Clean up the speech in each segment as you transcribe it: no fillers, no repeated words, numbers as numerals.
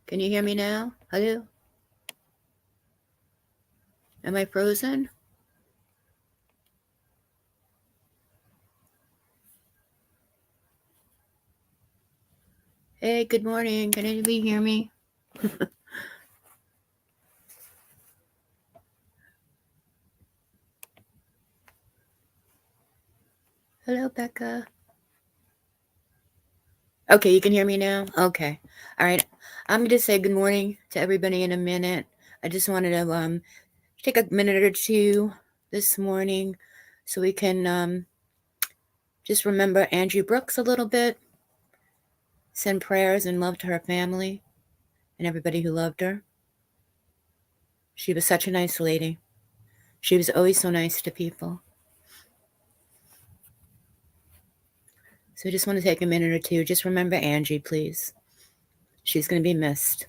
Can you hear me now? Hello? Am I frozen? Hey, good morning. Can anybody hear me? Hello, Becca. Okay, you can hear me now? Okay. All right. I'm going to say good morning to everybody in a minute. I just wanted to take a minute or two this morning so we can just remember Angie Brooks a little bit, send prayers and love to her family and everybody who loved her. She was such a nice lady. She was always so nice to people. So I just want to take a minute or two. Just remember Angie, please. She's going to be missed.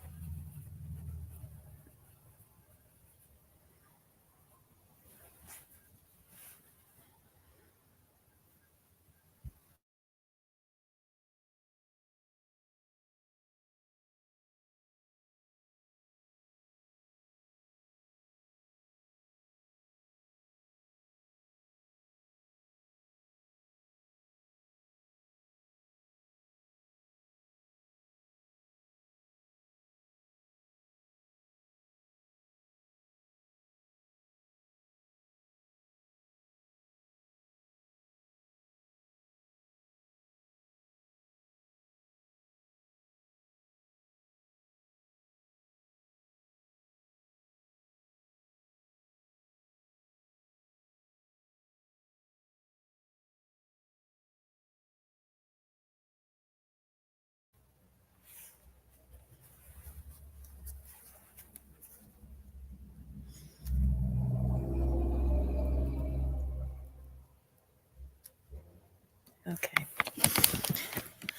Okay.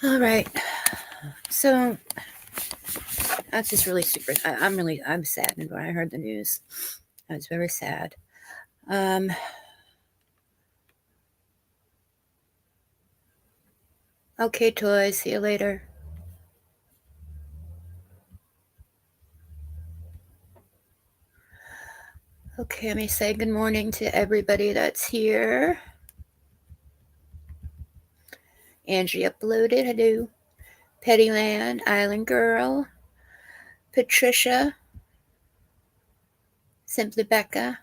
All right. So that's just really super. I'm saddened when I heard the news. I was very sad. Um, okay, toys. See you later. Okay, let me say good morning to everybody that's here. Angie uploaded. Hello. Pettyland, Island Girl, Patricia, Simply Becca,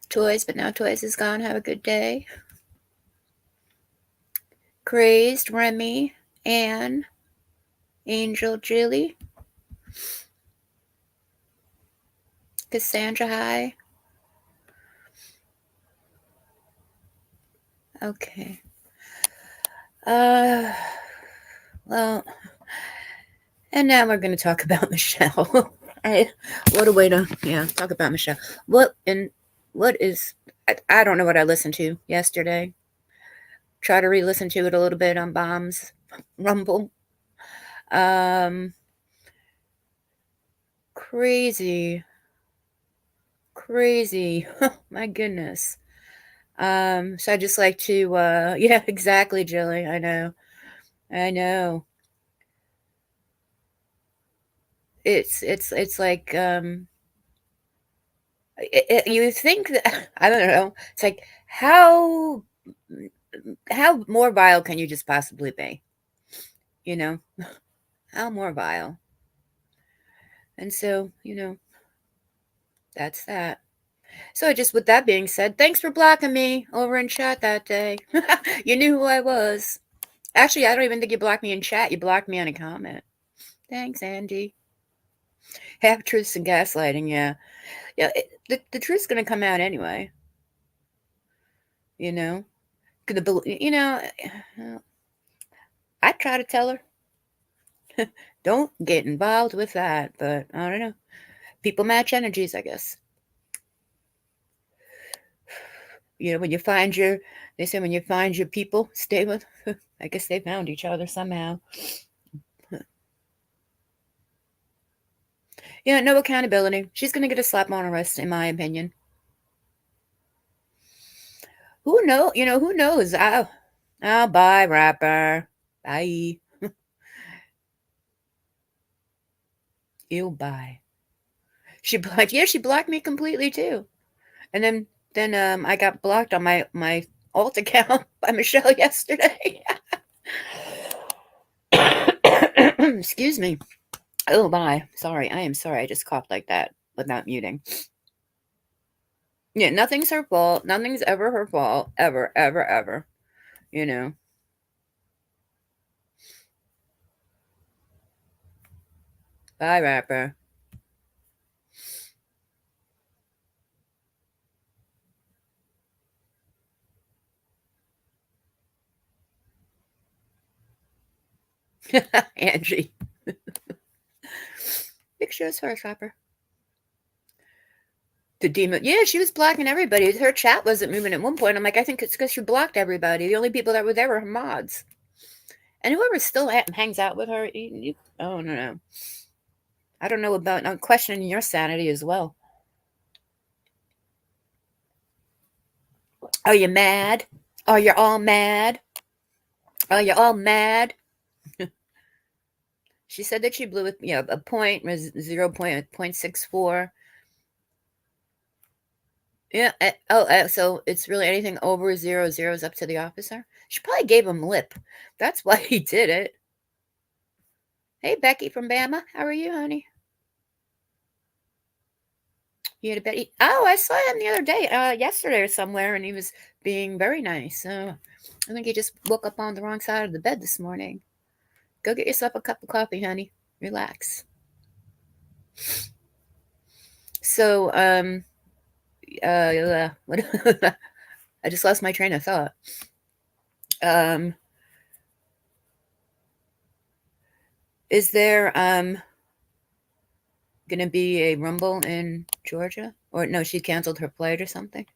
Toys, but now Toys is gone. Have a good day. Crazed, Remy, Anne, Angel, Julie, Cassandra, hi. Okay. Well, and now we're going to talk about Michelle. All right. What a way to, talk about Michelle. What is, I don't know what I listened to yesterday. Try to re listen to it a little bit on Bombs Rumble. Um, crazy. Crazy. My goodness. So I just like to, yeah, exactly, Jilly. I know. I know. It's like, you think that, I don't know. It's like, how more vile can you just possibly be? You know, how more vile. And so, that's that. So just with that being said, thanks for blocking me over in chat that day. You knew who I was. Actually, I don't even think you blocked me in chat. You blocked me on a comment. Thanks, Andy. Half truths and gaslighting, yeah. Yeah, the truth's going to come out anyway. You know? I try to tell her, don't get involved with that, but I don't know. People match energies, I guess. When you find they say when you find your people, stay with. I guess they found each other somehow. Yeah, no accountability. She's gonna get a slap on her wrist, in my opinion. Who know? Who knows? Bye, rapper. Bye. Ew, bye. She blocked me completely too. And then I got blocked on my alt account by Michelle yesterday. Excuse me. Oh, bye. Sorry. I am sorry. I just coughed like that without muting. Yeah, nothing's her fault. Nothing's ever her fault. Ever, ever, ever. You know. Bye, rapper. Angie. Big show's first, rapper. The demon. Yeah, she was blocking everybody. Her chat wasn't moving at one point. I'm like, I think it's because she blocked everybody. The only people that were there were her mods. And whoever still hangs out with her, oh, no. I don't know about, I'm questioning your sanity as well. Are you mad? Are you all mad? Are you all mad? She said that she blew it, a point, 0.64. Yeah. So it's really anything over 0 is up to the officer. She probably gave him lip. That's why he did it. Hey, Becky from Bama. How are you, honey? You had a bet. Oh, I saw him the other day, yesterday or somewhere, and he was being very nice. So I think he just woke up on the wrong side of the bed this morning. Go get yourself a cup of coffee, honey. Relax. So, what? I just lost my train of thought. Is there gonna be a rumble in Georgia? Or no, she canceled her flight or something?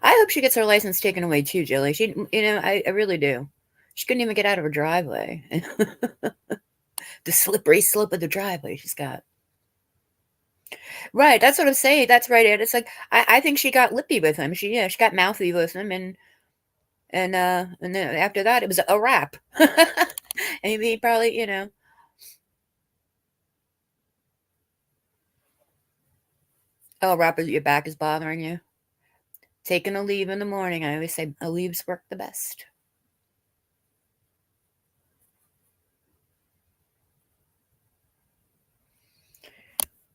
I hope she gets her license taken away too, Jilly. I really do. She couldn't even get out of her driveway. The slippery slope of the driveway she's got. Right, that's what I'm saying. That's right, Ed. It's like I think she got lippy with him. She got mouthy with him, and then after that it was a wrap. And he probably, oh, wrap, your back is bothering you. Taking a leave in the morning. I always say leaves work the best.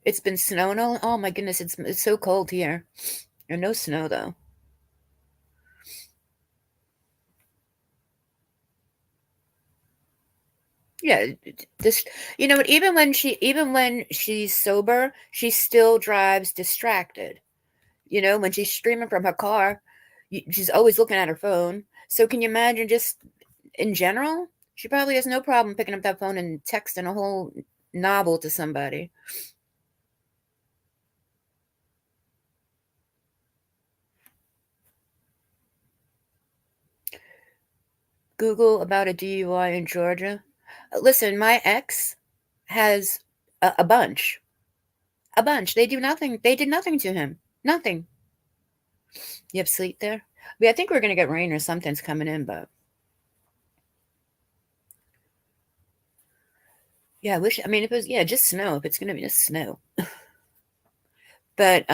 It's been snowing all. Oh my goodness, it's so cold here. There's no snow though. Yeah, this. You know what? Even when she's sober, she still drives distracted. When she's streaming from her car, she's always looking at her phone. So can you imagine just in general? She probably has no problem picking up that phone and texting a whole novel to somebody. Google about a DUI in Georgia. Listen, my ex has a bunch. A bunch. They do nothing. They did nothing to him. Nothing. You have sleet there? I think we're going to get rain or something's coming in, but yeah, if it was, just snow, if it's going to be just snow. But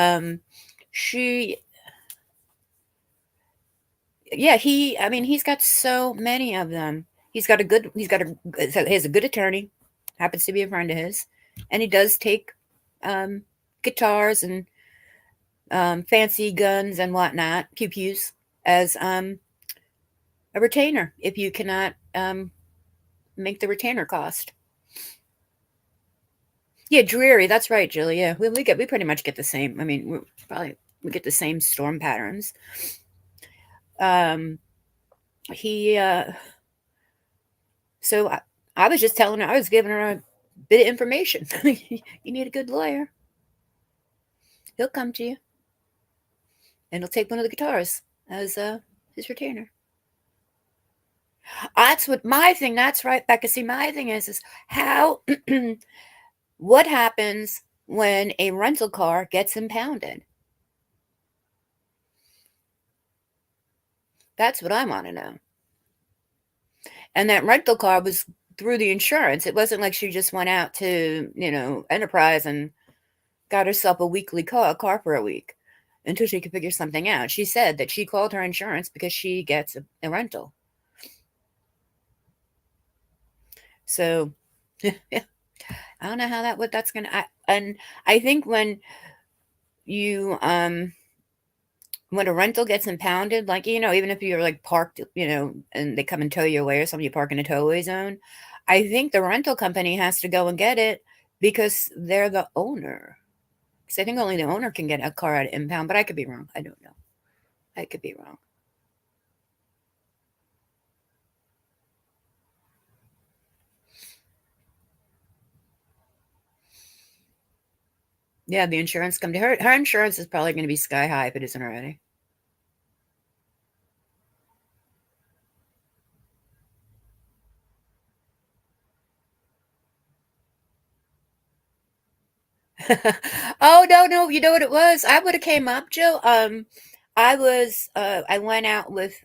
he's got so many of them. He has a good attorney, happens to be a friend of his, and he does take guitars and fancy guns and whatnot, pew-pews, as a retainer if you cannot make the retainer cost. Yeah, dreary. That's right, Julie. Yeah, we pretty much get the same. I mean, we get the same storm patterns. He so I was just telling her, I was giving her a bit of information. You need a good lawyer. He'll come to you, and he'll take one of the guitars as his retainer. That's what my thing. That's right, Becca. See, my thing is how. What happens when a rental car gets impounded? That's what I want to know. And that rental car was through the insurance. It wasn't like she just went out to, Enterprise and got herself a weekly car for a week until she could figure something out. She said that she called her insurance because she gets a rental. So I don't know how that's gonna. And I think you when a rental gets impounded, like, even if you're like parked, and they come and tow you away or something, you park in a towaway zone, I think the rental company has to go and get it because they're the owner. Because I think only the owner can get a car out of impound, but I could be wrong. I don't know. I could be wrong. Yeah, the insurance company. Her insurance is probably going to be sky high if it isn't already. Oh, no, no. You know what it was? I would have came up, Joe. I went out with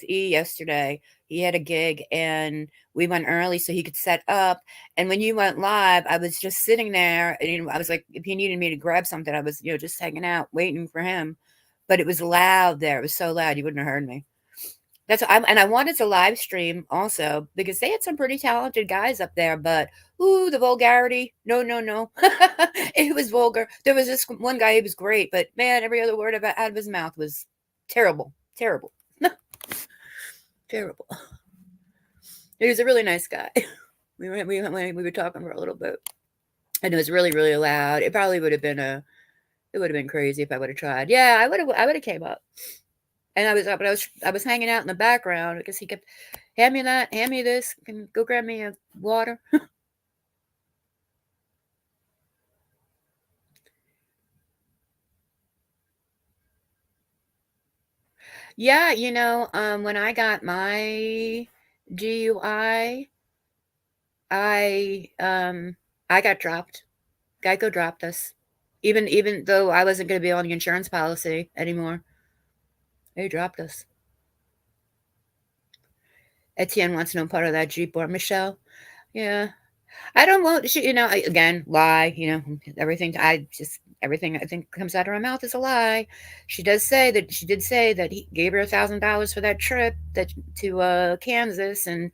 E yesterday. He had a gig and we went early so he could set up. And when you went live, I was just sitting there and I was like, if he needed me to grab something, I was, just hanging out, waiting for him. But it was loud there. It was so loud you wouldn't have heard me. And I wanted to live stream also because they had some pretty talented guys up there, but ooh, the vulgarity. No, no, no. It was vulgar. There was this one guy, he was great, but man, every other word out of his mouth was terrible. Terrible. Terrible. He was a really nice guy. We were talking for a little bit, and it was really, really loud. It probably would have been crazy if I would have tried. Yeah, I would have came up, and I was hanging out in the background because he kept hand me that, hand me this, can go grab me a water. Yeah, when I got my DUI, I got dropped. Geico dropped us. Even though I wasn't going to be on the insurance policy anymore, they dropped us. Etienne wants no part of that Jeep or Michelle. Yeah, I don't want she. Again, lie. Everything I think comes out of her mouth is a lie. She did say that he gave her $1,000 for that trip to Kansas, and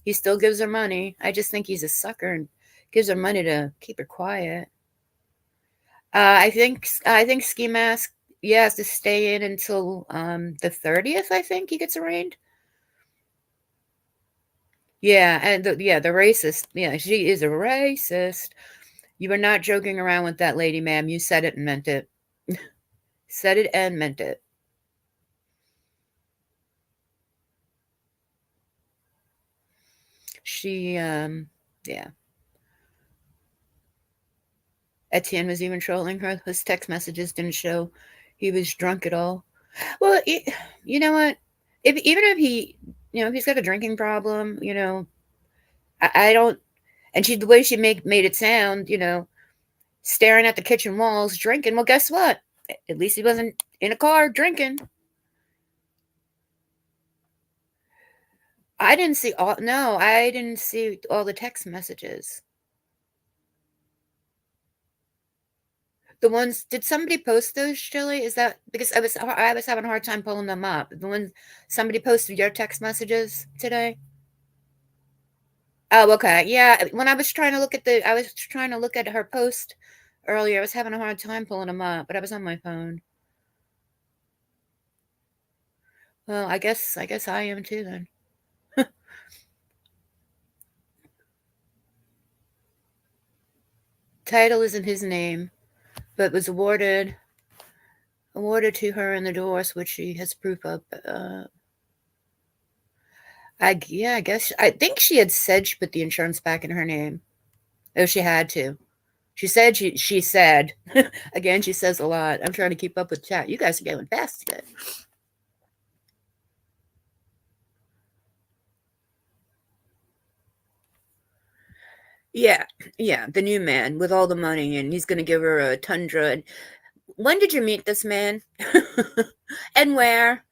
he still gives her money. I just think he's a sucker and gives her money to keep her quiet. I think Ski Mask, yeah, has to stay in until the 30th. I think he gets arraigned. Yeah, and the racist. Yeah, she is a racist. You were not joking around with that lady, ma'am. You said it and meant it. Said it and meant it. She, yeah. Etienne was even trolling her. His text messages didn't show he was drunk at all. Well, you know what? Even if if he's got a drinking problem, I don't. And the way she made it sound, staring at the kitchen walls, drinking. Well, guess what? At least he wasn't in a car drinking. I didn't see all. No, I didn't see all the text messages. The ones, did somebody post those, Shelley? Is that because I was having a hard time pulling them up. The ones somebody posted your text messages today? Oh, okay. Yeah, when I was trying to look at her post earlier. I was having a hard time pulling them up, but I was on my phone. Well, I guess I am too then. Title isn't his name, but was awarded to her in the divorce, which she has proof of. I guess I think she had said she put the insurance back in her name. Oh, she had to. She said again. She says a lot. I'm trying to keep up with chat. You guys are going fast today. Yeah, yeah, the new man with all the money, and he's going to give her a Tundra. And when did you meet this man? And where?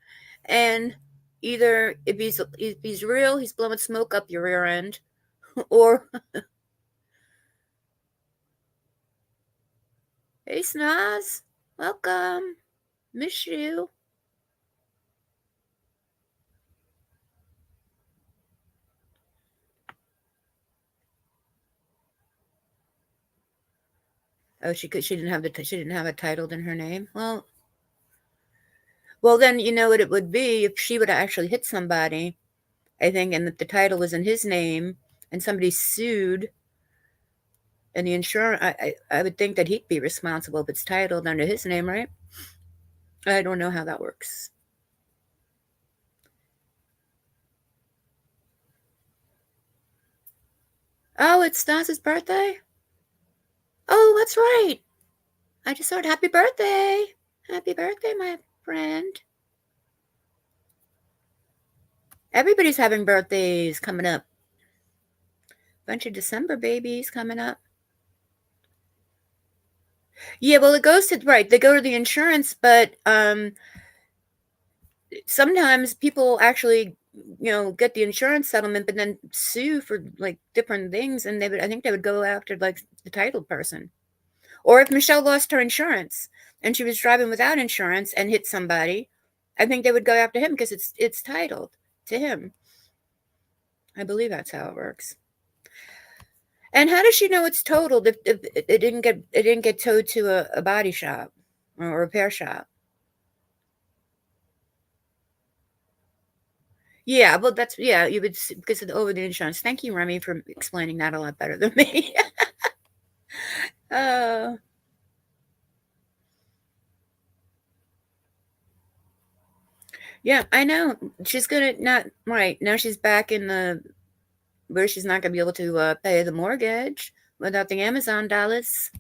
And either if he's real, he's blowing smoke up your rear end, or hey Snaz, welcome, miss you. Oh, she didn't have she didn't have it titled in her name. Well, then you know what it would be if she would have actually hit somebody, I think, and that the title was in his name, and somebody sued, and the insurance, I would think that he'd be responsible if it's titled under his name, right? I don't know how that works. Oh, it's Stas's birthday? Oh, that's right. I just heard happy birthday. Happy birthday, my friend. Everybody's having birthdays coming up. Bunch of December babies coming up. Yeah, well, it goes to, right, they go to the insurance, but sometimes people actually, get the insurance settlement, but then sue for like different things, and I think they would go after like the title person. Or if Michelle lost her insurance and she was driving without insurance and hit somebody, I think they would go after him because it's titled to him. I believe that's how it works. And how does she know it's totaled if it didn't get towed to a body shop or a repair shop? Yeah, well, you would because of over the insurance. Thank you, Remy, for explaining that a lot better than me. uh, yeah, I know. She's gonna not right now. She's back in the where she's not gonna be able to pay the mortgage without the Amazon dollars.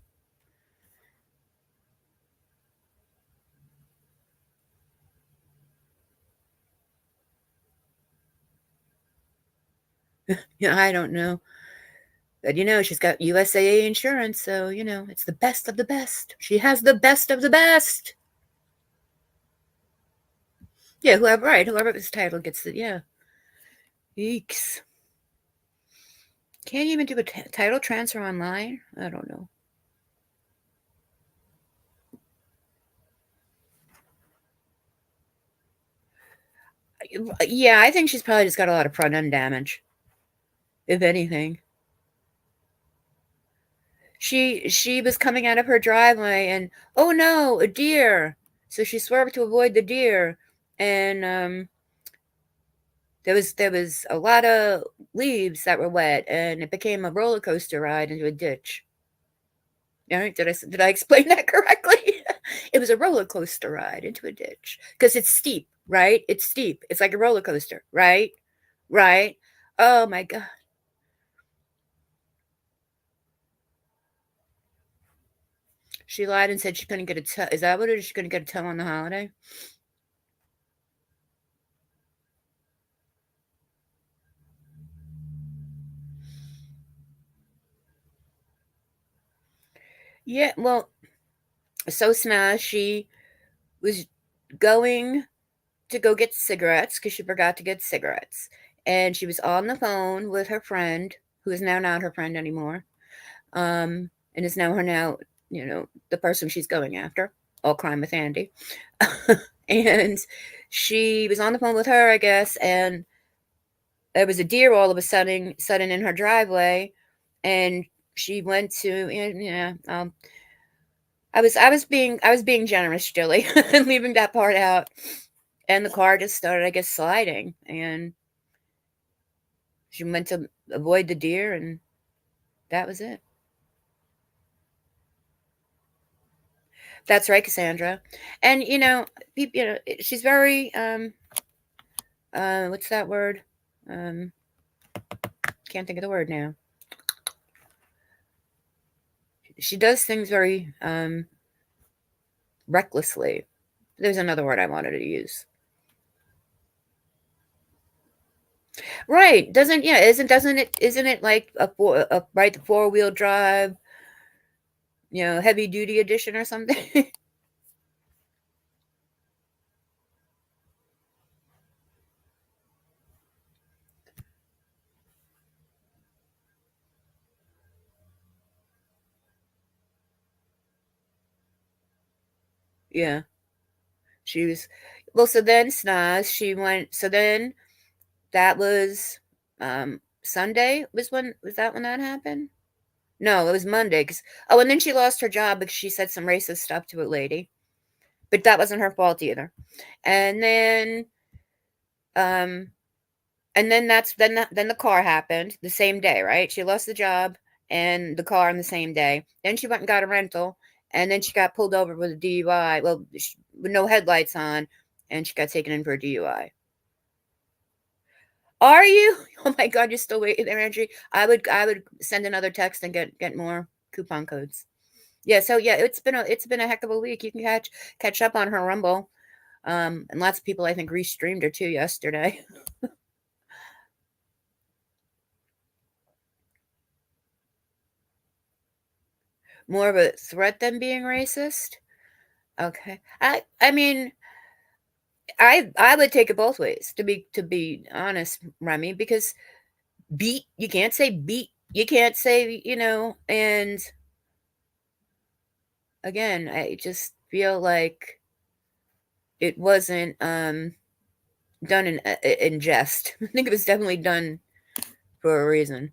Yeah, I don't know, but she's got USAA insurance, so it's the best of the best. She has the best of the best. Yeah, whoever this title gets it. Yeah, eeks. Can't even do a title transfer online. I don't know. Yeah, I think she's probably just got a lot of front end damage, if anything. She was coming out of her driveway and oh no, a deer. So she swerved to avoid the deer, and there was a lot of leaves that were wet, and it became a roller coaster ride into a ditch. All right, did I explain that correctly? It was a roller coaster ride into a ditch because it's steep, right? It's steep. It's like a roller coaster, right? Right? Oh my god. She lied and said she couldn't get a tow. Is that what it is? She couldn't get a tow on the holiday? Yeah, well, so Smash, she was going to go get cigarettes because she forgot to get cigarettes. And she was on the phone with her friend, who is now not her friend anymore, and is now the person she's going after, all crime with Andy. And she was on the phone with her, I guess, and there was a deer all of a sudden in her driveway, and she went to, I was being generous, Jilly, and leaving that part out. And the car just started, I guess, sliding, and she went to avoid the deer, and that was it. That's right, Cassandra. And she's very what's that word? Um, can't think of the word now. She does things very recklessly. There's another word I wanted to use. Right? Isn't it like right, the 4-wheel drive, heavy duty edition or something? Yeah. She was well, so then Snaz, she went so then that was Sunday was that when that happened? No, it was Monday 'cause oh, and then she lost her job because she said some racist stuff to a lady. But that wasn't her fault either. And then um and then then the car happened the same day, right? She lost the job and the car on the same day. Then she went and got a rental, and then she got pulled over with a DUI. Well, with no headlights on, and she got taken in for a DUI. Are you? Oh my God, you're still waiting there, Andrew. I would send another text and get more coupon codes. Yeah, so yeah, it's been a heck of a week. You can catch up on her Rumble. And lots of people I think restreamed her too yesterday. More of a threat than being racist. Okay. I mean, I would take it both ways to be honest, Remy, because beat you can't say beat. You can't say, and again, I just feel like it wasn't done in jest. I think it was definitely done for a reason.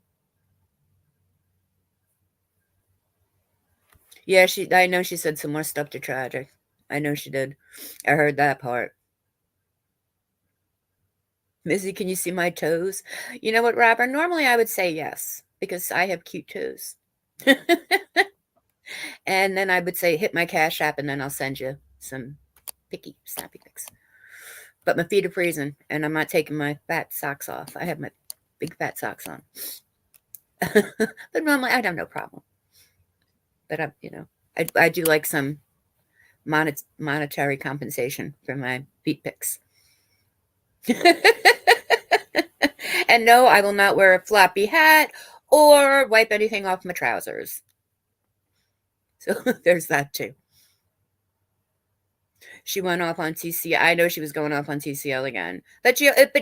Yeah, I know she said some more stuff to Tragic. I know she did. I heard that part. Missy, can you see my toes? You know what, Robert? Normally I would say yes because I have cute toes. And then I would say hit my Cash App and then I'll send you some snappy pics. But my feet are freezing and I'm not taking my fat socks off. I have my big fat socks on. But normally I'd have no problem. But I do like some monetary compensation for my feet pics. And no, I will not wear a floppy hat or wipe anything off my trousers. So there's that too. She went off on TCL. I know she was going off on TCL again. But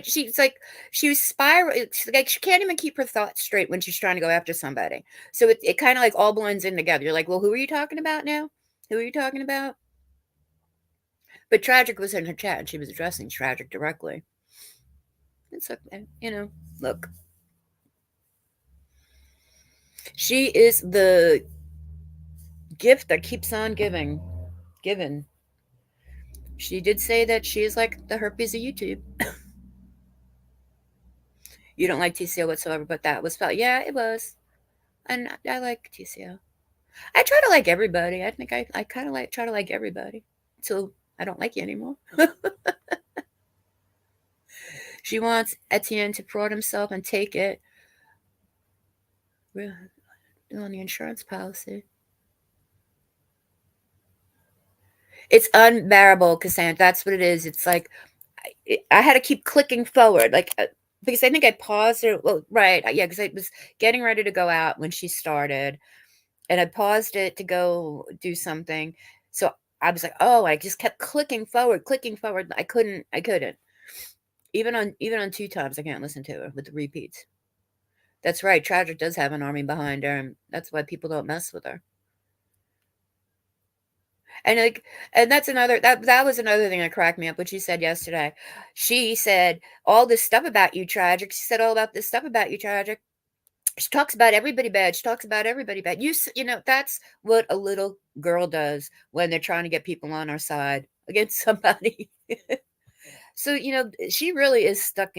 she's like, she was spiraling. Like, she can't even keep her thoughts straight when she's trying to go after somebody. So it kind of like all blends in together. You're like, well, who are you talking about now? Who are you talking about? But Tragic was in her chat and she was addressing Tragic directly. It's okay. Look, she is the gift that keeps on giving. Given. She did say that she is like the herpes of YouTube. You don't like TCL whatsoever, but that was felt. Yeah, it was. And I like TCL. I try to like everybody. I think I kind of try to like everybody until I don't like you anymore. She wants Etienne to fraud himself and take it on the insurance policy. It's unbearable, Cassandra. That's what it is. It's like I had to keep clicking forward, like because I think I paused it. Well, right, yeah, because I was getting ready to go out when she started, and I paused it to go do something. So I was like, oh, I just kept clicking forward, clicking forward. I couldn't. Even on two times, I can't listen to her with the repeats. That's right. Tragic does have an army behind her, and that's why people don't mess with her. And like, and that was another thing that cracked me up. What she said yesterday, she said all this stuff about you, Tragic. She said all about this stuff about you, Tragic. She talks about everybody bad. She talks about everybody bad. That's what a little girl does when they're trying to get people on our side against somebody. So she really is stuck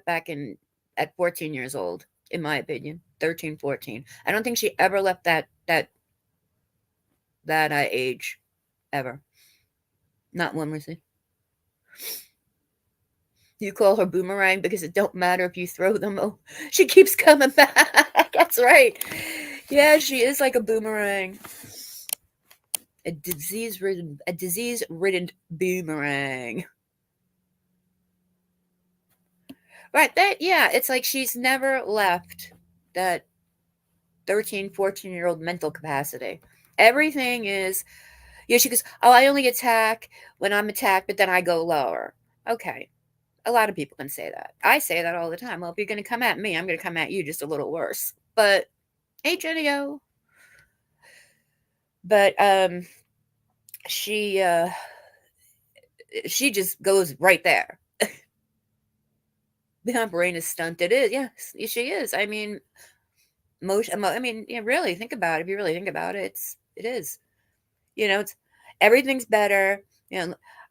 back in at 14 years old, in my opinion. 13, 14. I don't think she ever left that age ever. Not one was it. You call her boomerang because it don't matter if you throw them. Oh, she keeps coming back. That's right. Yeah, she is like a boomerang. A disease-ridden boomerang. Right, yeah, it's like she's never left that 13, 14-year-old mental capacity. Everything is, she goes, oh, I only attack when I'm attacked, but then I go lower. Okay. A lot of people can say that. I say that all the time. Well, if you're going to come at me, I'm going to come at you just a little worse. But, hey, Jenny-O. But she just goes right there. My brain is stunted. It is, yes, she is. I mean, I mean, yeah, really think about it. If you really think about it, it is. It's everything's better.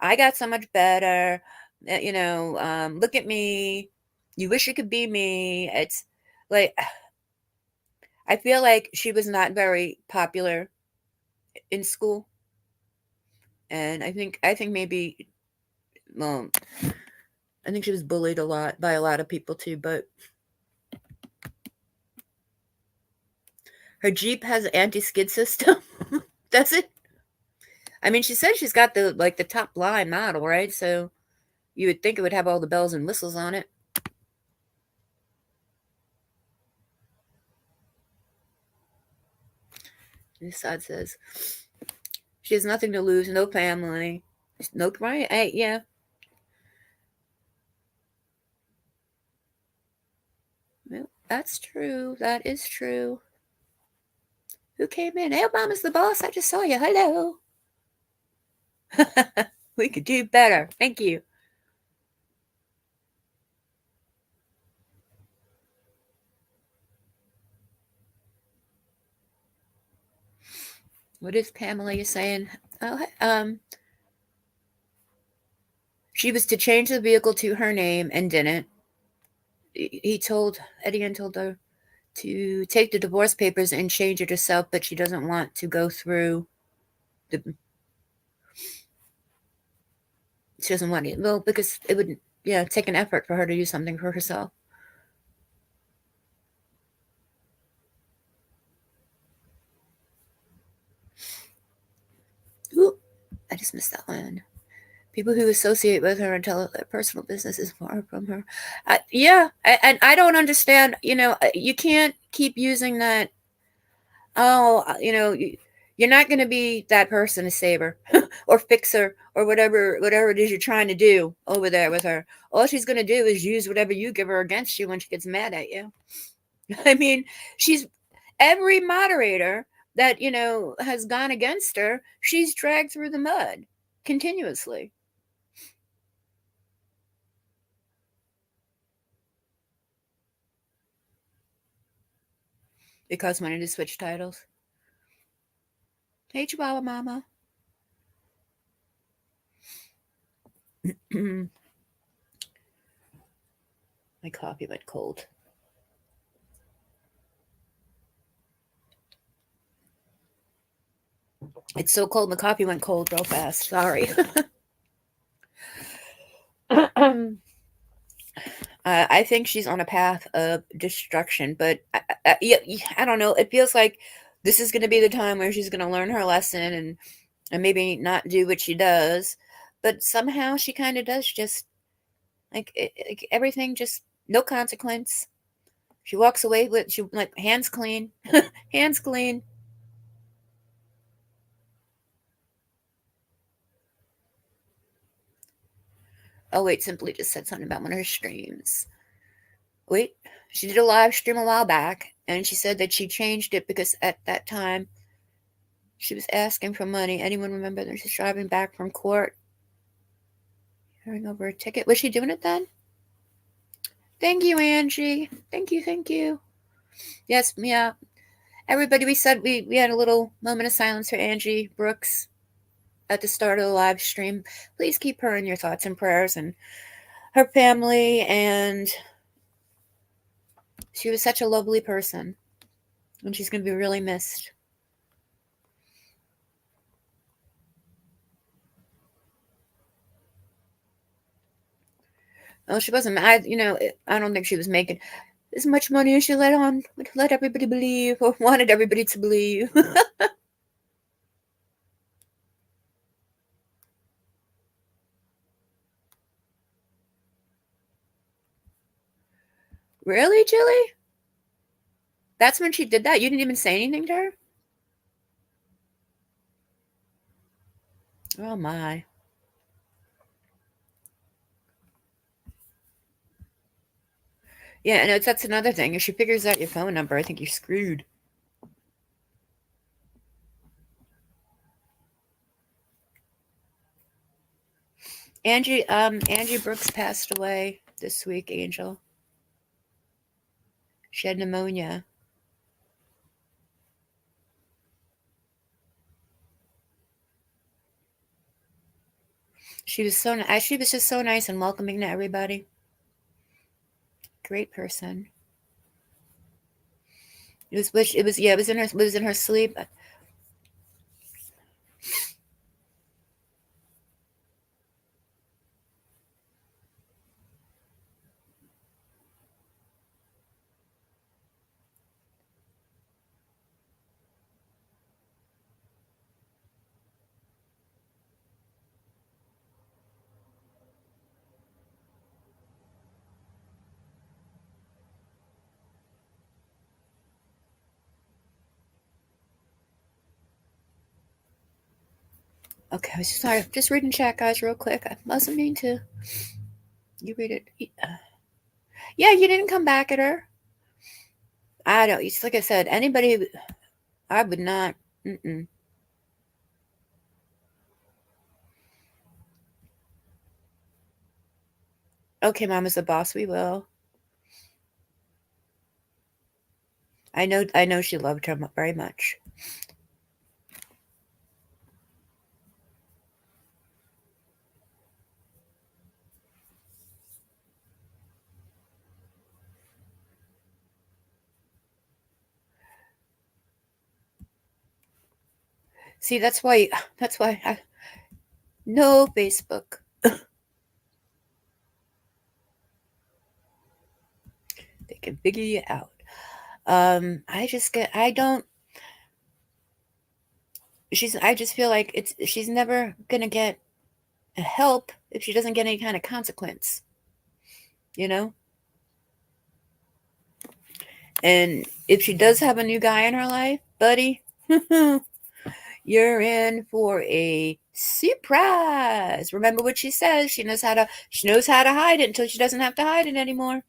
I got so much better. Look at me. You wish you could be me. It's like I feel like she was not very popular in school, and I think maybe, well, I think she was bullied a lot by a lot of people too. But her Jeep has an anti-skid system. That's it. I mean, she said she's got the top line model, right? So you would think it would have all the bells and whistles on it. This side says she has nothing to lose, no family, no right. Yeah. Well, that's true. That is true. Who came in? Hey, Obama's the boss. I just saw you. Hello. We could do better. Thank you. What is Pamela you saying? Oh, she was to change the vehicle to her name and didn't. Eddie told her to take the divorce papers and change it herself, but she doesn't want to go through the. She doesn't want it. Well, because it would, take an effort for her to do something for herself. Ooh, I just missed that one. People who associate with her and tell her their personal business is far from her. Yeah, and I don't understand. You can't keep using that. Oh, you're not going to be that person to save her or fix her or whatever it is you're trying to do over there with her. All she's going to do is use whatever you give her against you when she gets mad at you. I mean, she's every moderator that has gone against her, she's dragged through the mud continuously. Because wanted to switch titles. Hey, Chihuahua Mama. My coffee went cold. It's so cold, my coffee went cold real fast. Sorry. I think she's on a path of destruction, but I don't know. It feels like this is going to be the time where she's going to learn her lesson and maybe not do what she does. But somehow she kind of does, just like everything, just no consequence. She walks away with hands clean, hands clean. Oh wait, Simply just said something about one of her streams. Wait, she did a live stream a while back, and she said that she changed it because at that time she was asking for money. Anyone remember that she's driving back from court, hearing over a ticket? Was she doing it then? Thank you, Angie. Thank you, thank you. Yes, yeah. Everybody, we said we had a little moment of silence for Angie Brooks at the start of the live stream. Please keep her in your thoughts and prayers and her family. And she was such a lovely person, and she's going to be really missed. Oh, she wasn't mad. I don't think she was making as much money as she let everybody believe, or wanted everybody to believe. Really, Julie? That's when she did that? You didn't even say anything to her? Oh, my. Yeah, and that's another thing. If she figures out your phone number, I think you're screwed. Angie Brooks passed away this week, Angel. She had pneumonia. She was just so nice and welcoming to everybody. Great person. It was in her sleep. Okay, I was sorry. Just reading chat, guys, real quick. I wasn't mean to. You read it. Yeah, you didn't come back at her. I don't. It's like I said. Anybody, I would not. Mm-mm. Okay, Mama's the boss. We will. I know. I know she loved her very much. See, that's why. That's why. No Facebook. They can figure you out. I just get. I don't. I just feel like she's never gonna get help if she doesn't get any kind of consequence, you know? And if she does have a new guy in her life, buddy, you're in for a surprise. Remember what she says. She knows how to hide it until she doesn't have to hide it anymore.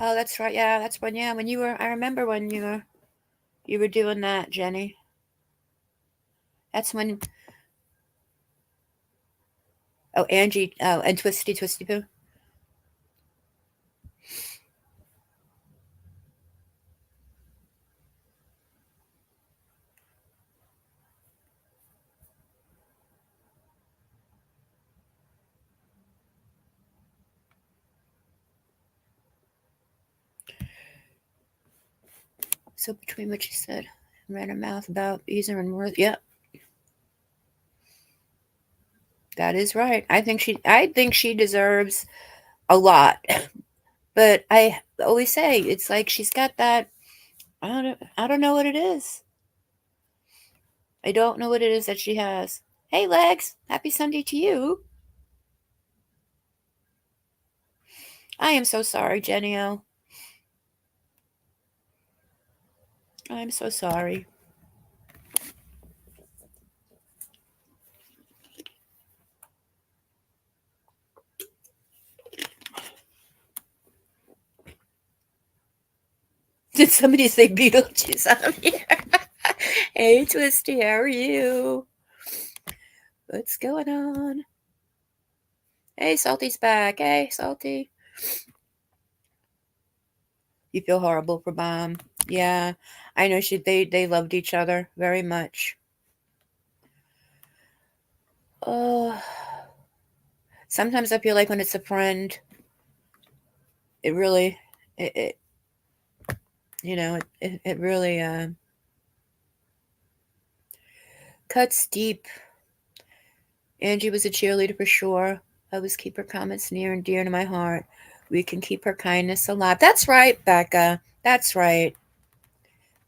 Oh, that's right. Yeah, that's when. Yeah, when you were. I remember when you were doing that, Jenny. That's when. Oh, Angie. Oh, and Twisty Poo. So between what she said and ran her mouth about Easer and Worth. Yep. That is right. I think she deserves a lot. But I always say it's like she's got that I don't know what it is. I don't know what it is that she has. Hey Legs, happy Sunday to you. I am so sorry, Jenny O. I'm so sorry. Did somebody say Beetlejuice out here? Hey Twisty, how are you? What's going on? Hey, Salty's back. Hey, Salty. You feel horrible for Mom. Yeah, I know they loved each other very much. Oh, sometimes I feel like when it's a friend, it really, it you know, it really cuts deep. Angie was a cheerleader for sure. I always keep her comments near and dear to my heart. We can keep her kindness alive. That's right, Becca. That's right.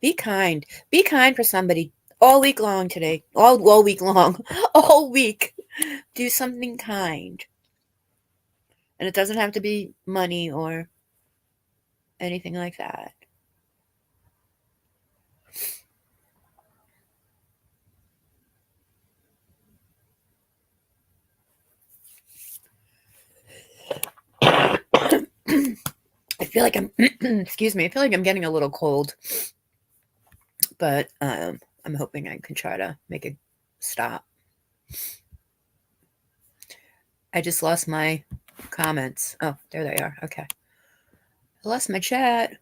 Be kind. Be kind for somebody all week long today. All week long. All week. Do something kind. And it doesn't have to be money or anything like that. feel like I'm, excuse me, I feel like I'm getting a little cold, but I'm hoping I can try to make it stop. I just lost my comments. Oh, there they are. Okay. I lost my chat.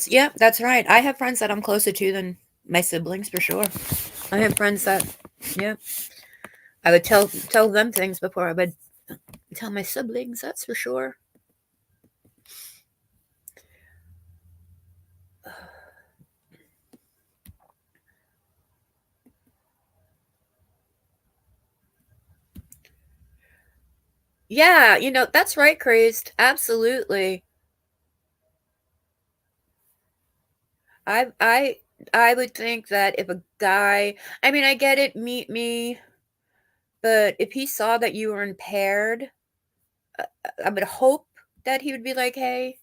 Yeah, that's right. I have friends that I'm closer to than my siblings for sure. I have friends that, yeah, I would tell them things before I would tell my siblings. That's for sure. Yeah, that's right, Crazed. Absolutely. I I I would think that if a guy, I mean, I get it, meet me, but if he saw that you were impaired, I would hope that he would be like, "Hey,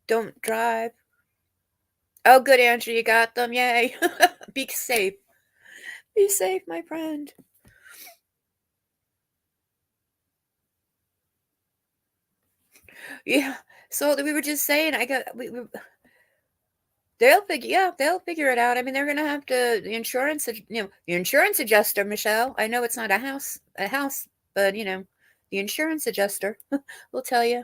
don't drive." Oh, good, Andrew, you got them. Yay. Be safe. Be safe, my friend. Yeah. So we were just saying, they'll figure it out. I mean, they're gonna have to the insurance adjuster, Michelle. I know it's not a house, but the insurance adjuster will tell you.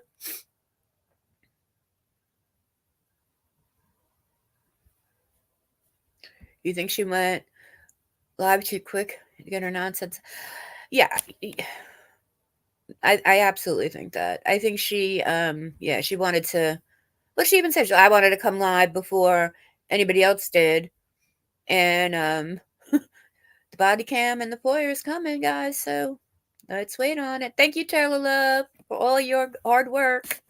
You think she went live too quick to get her nonsense? Yeah, I absolutely think that. I think yeah, she wanted to. Well, she even said, I wanted to come live before anybody else did, and the body cam and the foyer is coming, guys. So let's wait on it. Thank you, Taylor Love, for all your hard work.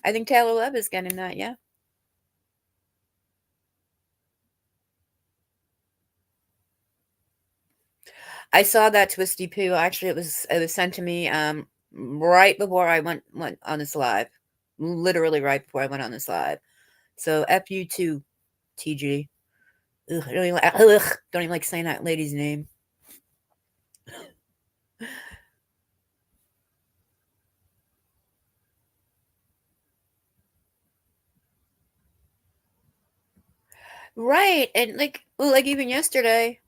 I think Taylor Love is getting that. Yeah. I saw that Twisty Poo. Actually, it was sent to me right before I went on this live. Literally right before I went on this live. So F you too, TG. Ugh, don't even like saying that lady's name. Right. And like even yesterday,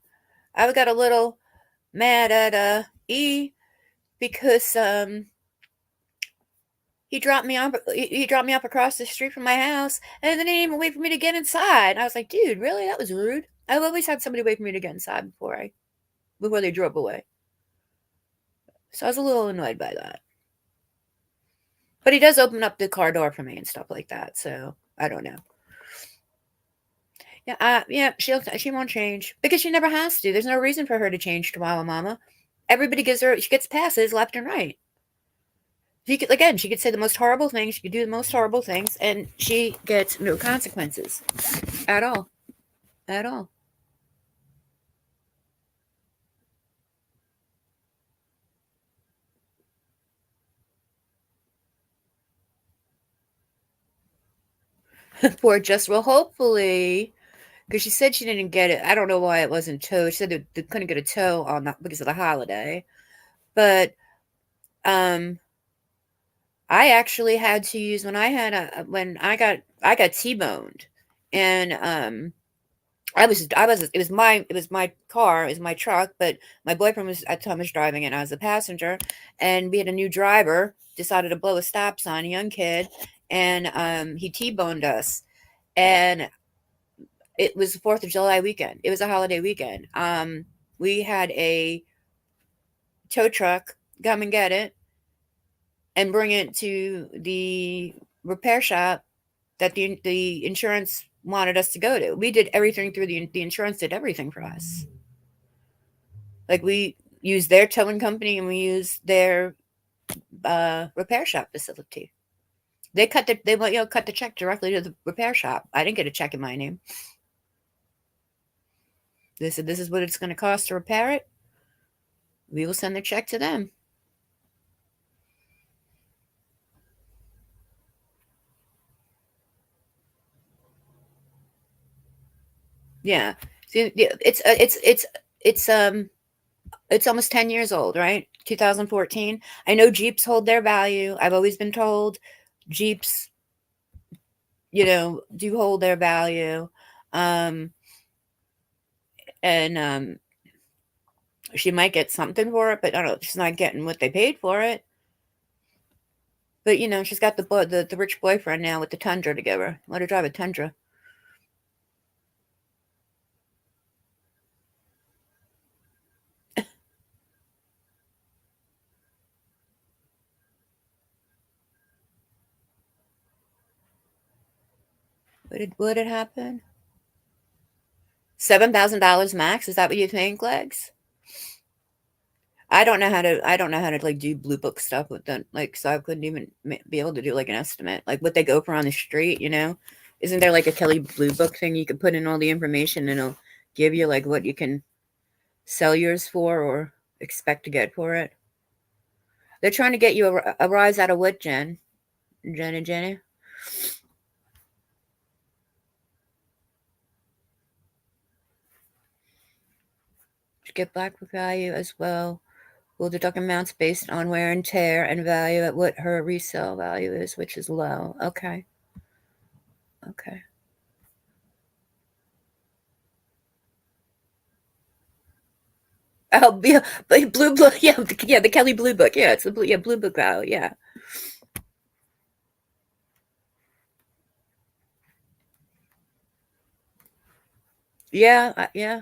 I got a little mad at E because he dropped me off across the street from my house, and then he didn't even wait for me to get inside. And I was like, dude, really? That was rude. I've always had somebody wait for me to get inside before they drove away. So I was a little annoyed by that. But he does open up the car door for me and stuff like that. So I don't know. Yeah, she won't change because she never has to. There's no reason for her to change Chihuahua Mama. She gets passes left and right. She could say the most horrible things. She could do the most horrible things, and she gets no consequences at all, at all. Poor Just well, hopefully, because she said she didn't get it. I don't know why it wasn't towed. She said they couldn't get a tow on that because of the holiday, but um, I actually had to use when I got T-boned, and it was my car, it was my truck, but my boyfriend was at the time was driving it, and I was a passenger, and we had a new driver decided to blow a stop sign, a young kid, and he T-boned us, and it was the 4th of July weekend. It was a holiday weekend. We had a tow truck come and get it and bring it to the repair shop that the insurance wanted us to go to. We did everything through the insurance did everything for us. Like we used their towing company and we used their repair shop facility. They cut the check directly to the repair shop. I didn't get a check in my name. They said this is what it's going to cost to repair it. We will send the check to them. Yeah. See, it's almost 10 years old, right? 2014. I know Jeeps hold their value. I've always been told Jeeps, do hold their value. Um, and she might get something for it, but I don't know, she's not getting what they paid for it. But she's got the rich boyfriend now with the Tundra to give her. Let her drive a Tundra. What did happen? $7,000 max? Is that what you think, Legs? I don't know how to like do blue book stuff with them, like, so I couldn't even be able to do like an estimate, like what they go for on the street. Isn't there like a Kelly Blue Book thing you can put in all the information and it'll give you like what you can sell yours for or expect to get for it? They're trying to get you a rise out of what, Jenny? To get black book value as well. Will deduct amounts based on wear and tear and value at what her resale value is, which is low. Okay. Okay. Oh, yeah, blue book. Yeah, the Kelly Blue Book. Yeah, it's the blue book value. Yeah. Yeah, yeah.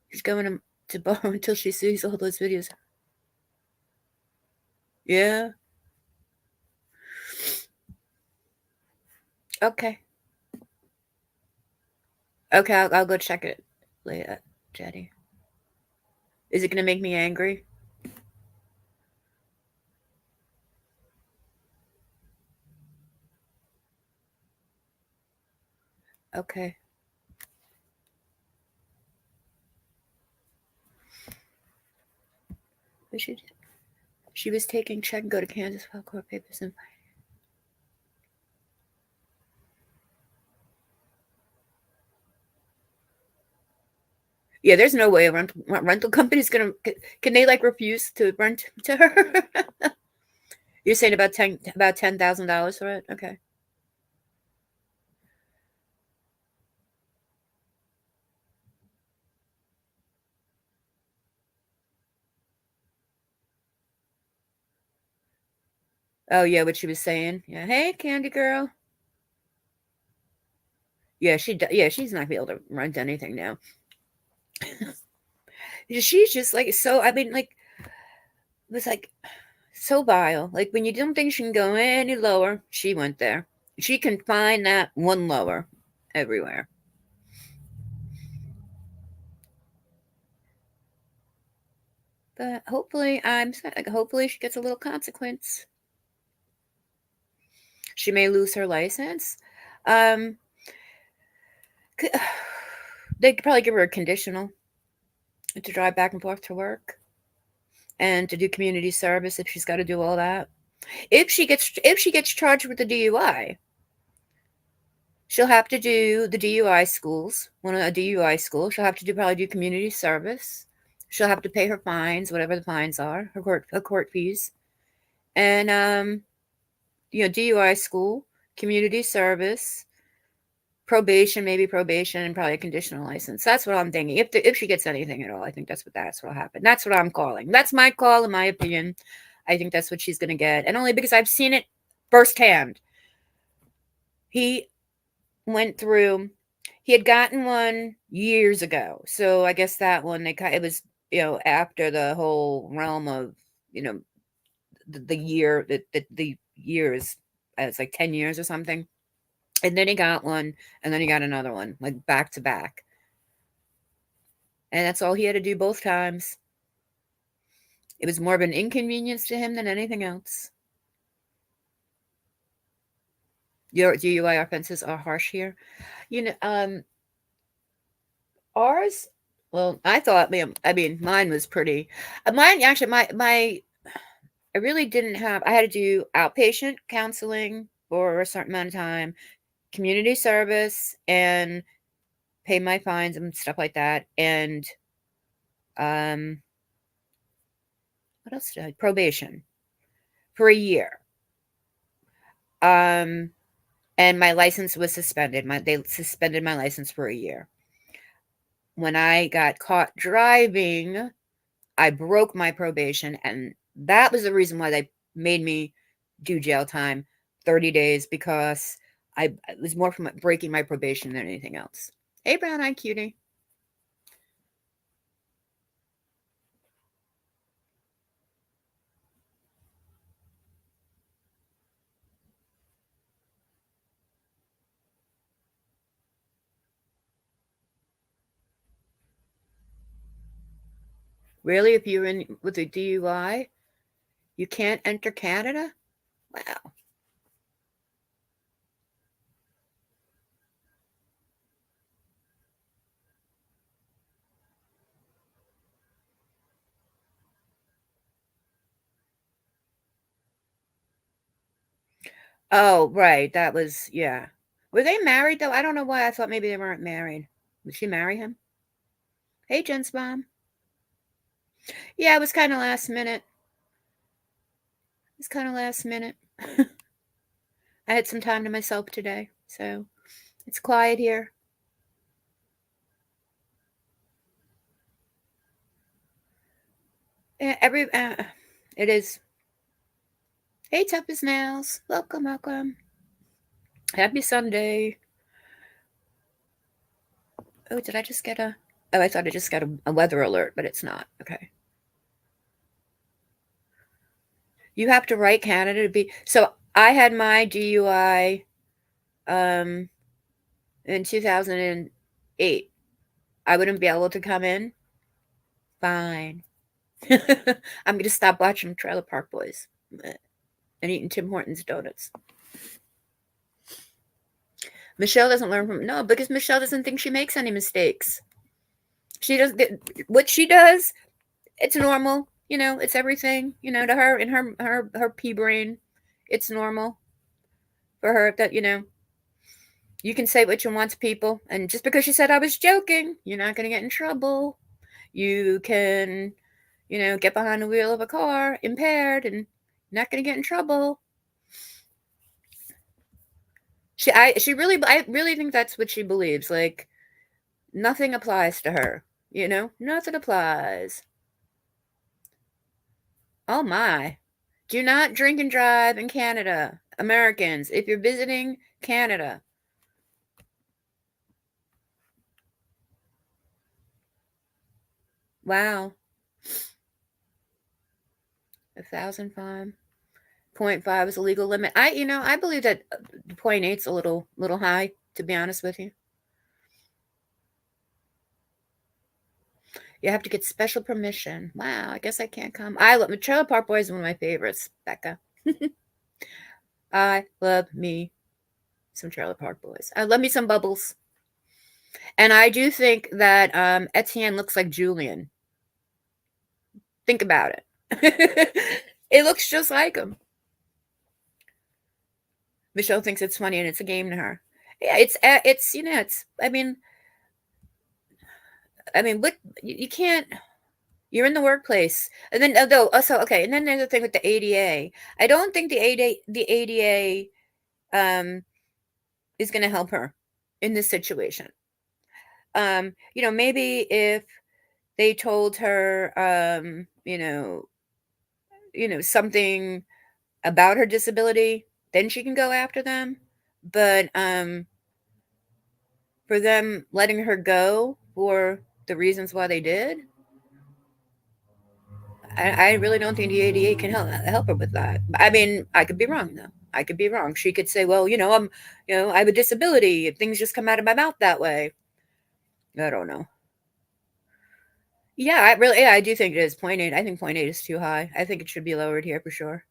She's going to borrow until she sees all those videos. Yeah. Okay. Okay, I'll go check it later, Jenny. Is it going to make me angry? Okay. What she was taking check and go to Kansas, file court papers and. Yeah, there's no way a rental company's gonna. Can they like refuse to rent to her? You're saying about $10,000 for it? Okay. Oh yeah, what she was saying. Yeah. Hey, Candy Girl. Yeah, yeah, she's not gonna be able to rent anything now. She's just like so. I mean, like, it was like so vile. Like when you don't think she can go any lower, she went there. She can find that one lower everywhere. But hopefully she gets a little consequence. She may lose her license. Um, they could probably give her a conditional to drive back and forth to work and to do community service if she's got to do all that. If she gets charged with the DUI, she'll have to do the DUI schools. A DUI school, she'll have to probably do community service. She'll have to pay her fines, whatever the fines are, her court fees, and DUI school, community service, probation, and probably a conditional license. That's what I'm thinking. If she gets anything at all, I think that's what'll happen. That's what I'm calling. That's my call, in my opinion. I think that's what she's going to get, and only because I've seen it firsthand. He went through. He had gotten one years ago, so I guess that one it was after the whole realm of the year the years. It's like 10 years or something. And then he got one, and then he got another one, like back to back. And that's all he had to do both times. It was more of an inconvenience to him than anything else. Your DUI offenses are harsh here. Ours, well, I thought, mine was pretty. Mine actually, I really didn't have. I had to do outpatient counseling for a certain amount of time, community service, and pay my fines and stuff like that, and um, what else did I? Probation for a year. Um, and my license was suspended. They suspended my license for a year. When I got caught driving, I broke my probation, and that was the reason why they made me do jail time, 30 days, because it was more from breaking my probation than anything else. Hey, brown eye cutie. Really? If you're in with a DUI, you can't enter Canada? Wow. Oh, right. That was, yeah. Were they married, though? I don't know why I thought maybe they weren't married. Did she marry him? Hey, Jen's mom. Yeah, it was kind of last minute. It was kind of last minute. I had some time to myself today, so it's quiet here. Yeah, it is. Hey, Tough as Nails. Welcome, welcome. Happy Sunday. Oh, did I just get a... Oh, I thought I just got a weather alert, but it's not. Okay. You have to write Canada to be... So I had my DUI in 2008. I wouldn't be able to come in. Fine. I'm going to stop watching Trailer Park Boys and eating Tim Hortons donuts. Michelle doesn't learn from... No, because Michelle doesn't think she makes any mistakes. She does... What she does, it's normal. You know, it's everything. You know, to her, in her pea brain, it's normal for her that, you know, you can say what you want to people. And just because you said I was joking, you're not going to get in trouble. You can, you know, get behind the wheel of a car impaired and not going to get in trouble. I really think that's what she believes. Like, nothing applies to her. You know, nothing applies. Oh my. Do not drink and drive in Canada. Americans, if you're visiting Canada. Wow. 1,005. 0.5 is a legal limit. I believe that 0.8 is a little high, to be honest with you. You have to get special permission. Wow, I guess I can't come. I love Trailer Park Boys is one of my favorites, Becca. I love me some Trailer Park Boys. I love me some Bubbles. And I do think that Etienne looks like Julian. Think about it. It looks just like him. Michelle thinks it's funny and it's a game to her. Yeah, it's you know, it's I mean what you can't. You're in the workplace, and then although also okay, and then there's the thing with the ADA. I don't think the ADA is going to help her in this situation. You know, maybe if they told her, something about her disability, then she can go after them. But for them letting her go for the reasons why they did, I really don't think the ADA can help her with that. I mean, I could be wrong though. I could be wrong. She could say, "Well, I have a disability. Things just come out of my mouth that way." I don't know. Yeah, I do think it is 0.8. I think 0.8 is too high. I think it should be lowered here for sure.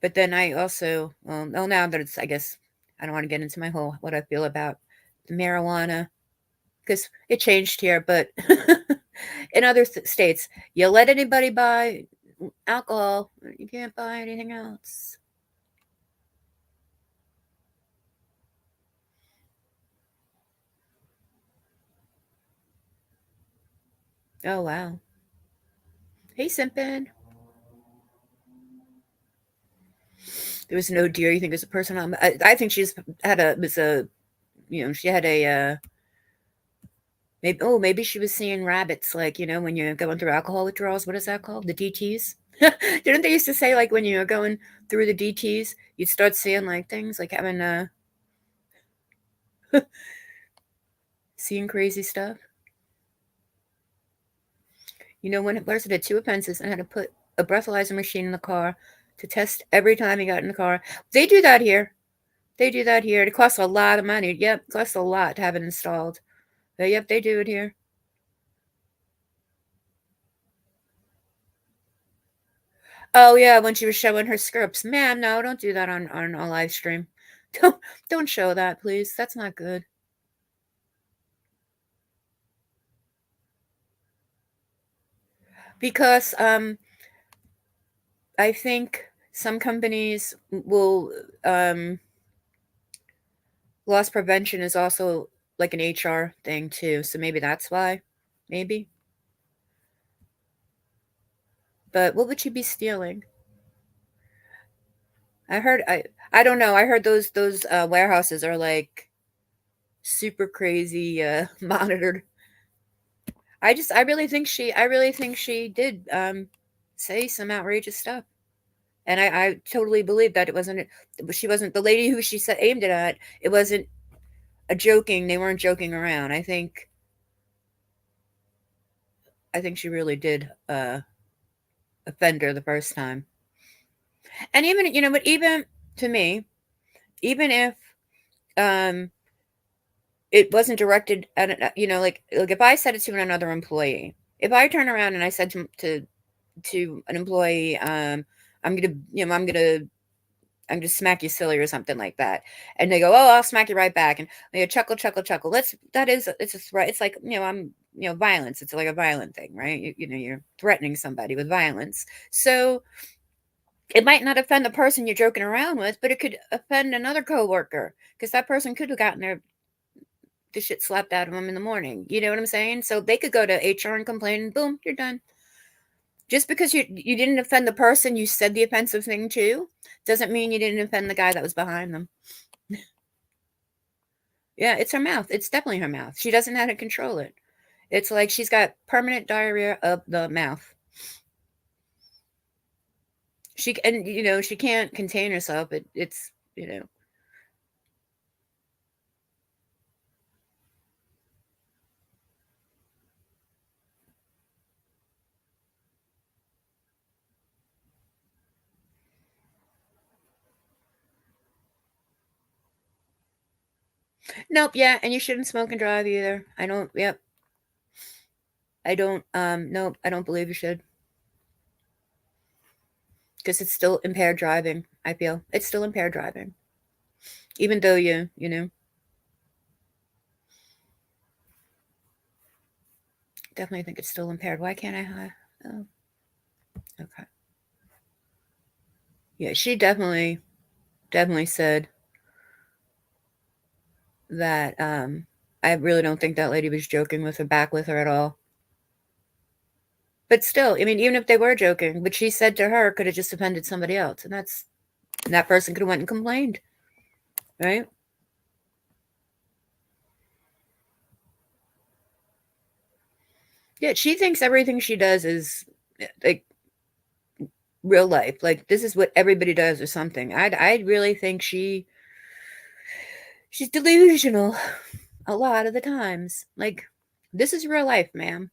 But then I also, now that it's, I guess, I don't want to get into my whole what I feel about the marijuana because it changed here, but in other states, you let anybody buy alcohol, you can't buy anything else. Oh, wow. Hey, Simpin. There was no deer. You think there's a person on? I think she's had a was a she had a maybe maybe she was seeing rabbits like when you're going through alcohol withdrawals. What is that called? The DTS. Didn't they used to say like when you're going through the DTS, you'd start seeing like things like having seeing crazy stuff. When Larsa did two offenses and had to put a breathalyzer machine in the car to test every time he got in the car. They do that here. They do that here. It costs a lot of money. Yep, it costs a lot to have it installed. But yep, they do it here. Oh yeah, when she was showing her scripts. Ma'am, no, don't do that on a live stream. Don't don't show that, please. That's not good. Because I think some companies will loss prevention is also like an HR thing too. So maybe that's why. Maybe. But what would she be stealing? I don't know. I heard those warehouses are like super crazy monitored. I really think she did say some outrageous stuff. And I totally believe that it wasn't she wasn't the lady who she said aimed it at. It wasn't a joking. They weren't joking around. I think she really did offend her the first time. And even but even to me, even if um it wasn't directed at like if I said it to another employee, if I turn around and I said to an employee, I'm gonna I'm gonna smack you silly or something like that, and they go, oh, I'll smack you right back, and they go, chuckle, chuckle, chuckle. It's a threat. It's like I'm violence. It's like a violent thing, right? You're threatening somebody with violence, so it might not offend the person you're joking around with, but it could offend another coworker because that person could have gotten the shit slapped out of them in the morning. You know what I'm saying? So they could go to HR and complain, and boom, you're done. Just because you didn't offend the person you said the offensive thing to, doesn't mean you didn't offend the guy that was behind them. Yeah, it's her mouth. It's definitely her mouth. She doesn't know how to control it. It's like she's got permanent diarrhea of the mouth. She can't contain herself. It's. Nope, yeah, and you shouldn't smoke and drive either. I don't. Yep, I don't. Nope, I don't believe you should because it's still impaired driving. I feel it's still impaired driving, even though you definitely think it's still impaired. Why can't I? Oh, okay. Yeah, she definitely said that. I really don't think that lady was joking with her back with her at all. But still, I mean, even if they were joking, what she said to her could have just offended somebody else, and that person could have went and complained, right? Yeah, she thinks everything she does is like real life. Like this is what everybody does or something. I really think she's delusional a lot of the times. Like this is real life, ma'am.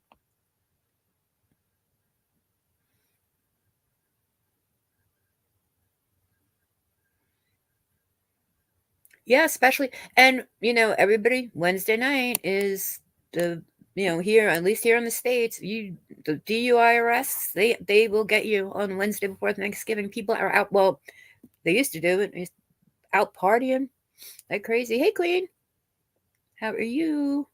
Yeah, especially and everybody Wednesday night is here at least here in the States, the DUI arrests, they will get you on Wednesday before Thanksgiving. People are out they used to do it, out partying like crazy. Hey Queen, how are you?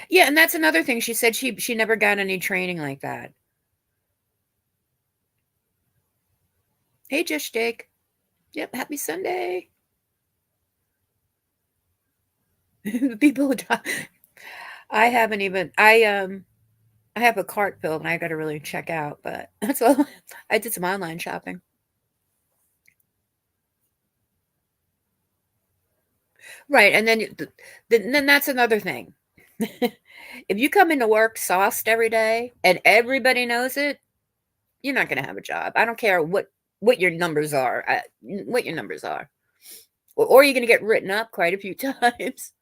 Yeah, and that's another thing. She said she never got any training like that. Hey Just Jake. Yep, happy Sunday. People I haven't even I have a cart filled and I got to really check out, but that's all. I did some online shopping. Right, and then that's another thing. If you come into work sauced every day and everybody knows it, you're not going to have a job. I don't care what your numbers are. What your numbers are. Or you're going to get written up quite a few times.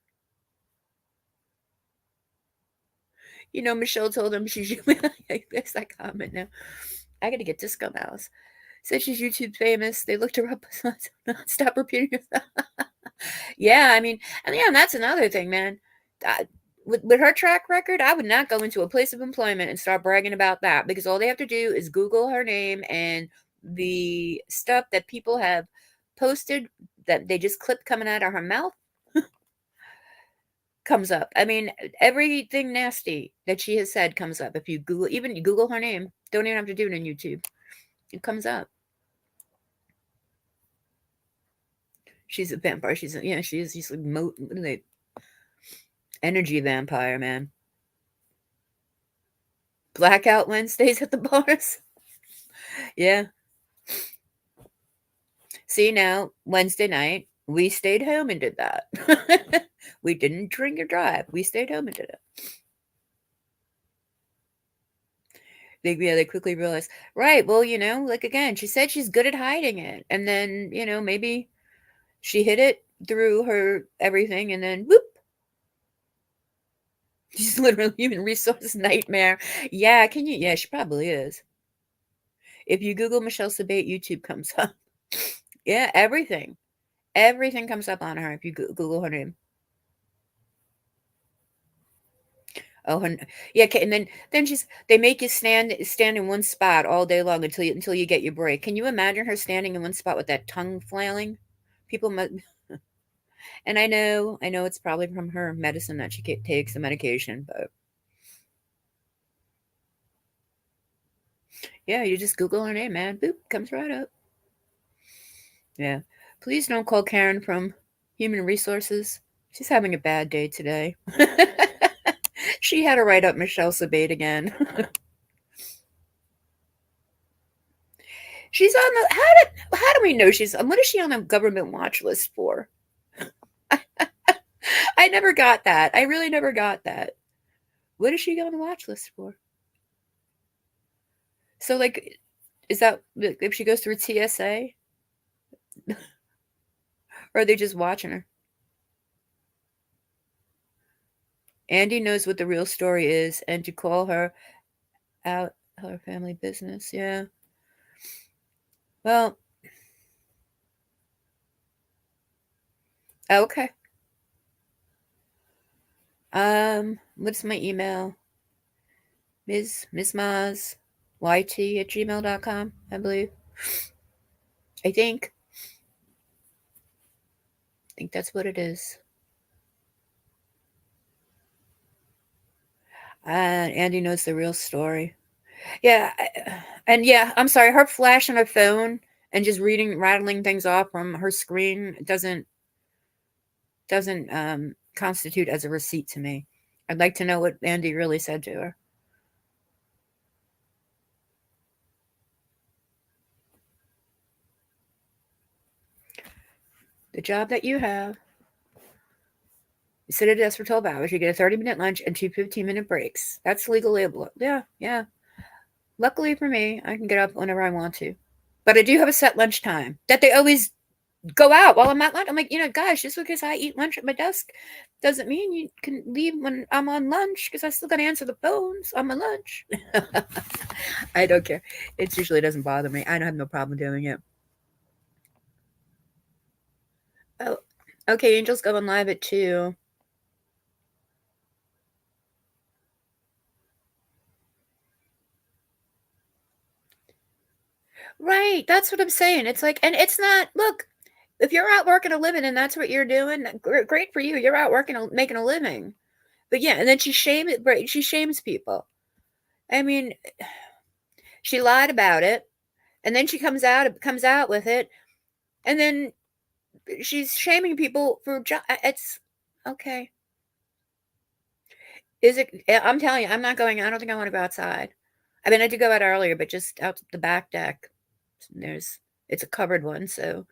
You know, Michelle told him she's there's that comment now. I got to get Disco Mouse. Said she's YouTube famous. They looked her up. Stop repeating yourself. Yeah, I mean, and yeah, and that's another thing, man. With her track record, I would not go into a place of employment and start bragging about that because all they have to do is Google her name and the stuff that people have posted that they just clip coming out of her mouth comes up. I mean, everything nasty that she has said comes up. If you Google, even you Google her name, don't even have to do it on YouTube. It comes up. She's a vampire. She's like energy vampire, man. Blackout Wednesdays at the bars. Yeah. See, now Wednesday night we stayed home and did that. We didn't drink or drive. We stayed home and did it. They quickly realized, right? Well, like again, she said she's good at hiding it, and then maybe she hid it through her everything, and then whoop. She's literally human resource nightmare. Yeah, can you? Yeah, she probably is. If you Google Michelle Sabate, YouTube comes up. Yeah, everything. Everything comes up on her if you Google her name. Oh, yeah. Okay, and then they make you stand in one spot all day long until you get your break. Can you imagine her standing in one spot with that tongue flailing? People must, and I know it's probably from her medicine that she takes the medication, but yeah, you just Google her name, man. Boop, comes right up. Yeah. Please don't call Karen from Human Resources. She's having a bad day today. She had to write up Michelle Sabate again. She's on the how do we know she's what is she on the government watch list for? I never got that. I really never got that. What is she on the watch list for? So like is that if she goes through TSA? Or are they just watching her? Andy knows what the real story is and to call her out her family business. Yeah. Well, okay. What's my email? Miss Maz YT@gmail.com, I believe. I think that's what it is. Andy knows the real story. Yeah, and yeah, I'm sorry. Her flashing her phone and just rattling things off from her screen doesn't constitute as a receipt to me. I'd like to know what Andy really said to her. The job that you have, you sit at a desk for 12 hours, you get a 30-minute lunch and two 15-minute breaks. That's legally able. Yeah, yeah. Luckily for me, I can get up whenever I want to. But I do have a set lunch time that they always go out while I'm at lunch. I'm like, guys, just because I eat lunch at my desk doesn't mean you can leave when I'm on lunch because I still got to answer the phones on my lunch. I don't care. It usually doesn't bother me. I don't have no problem doing it. Oh, okay. Angel's going live at 2. Right. That's what I'm saying. It's like, and it's not, look, if you're out working a living and that's what you're doing, great for you. You're out working, making a living. But yeah, and then she shames people. I mean, she lied about it, and then she comes out with it, and then she's shaming people for it's okay. Is it? I'm telling you, I'm not going. I don't think I want to go outside. I mean, I did go out earlier, but just out the back deck. There's, it's a covered one, so.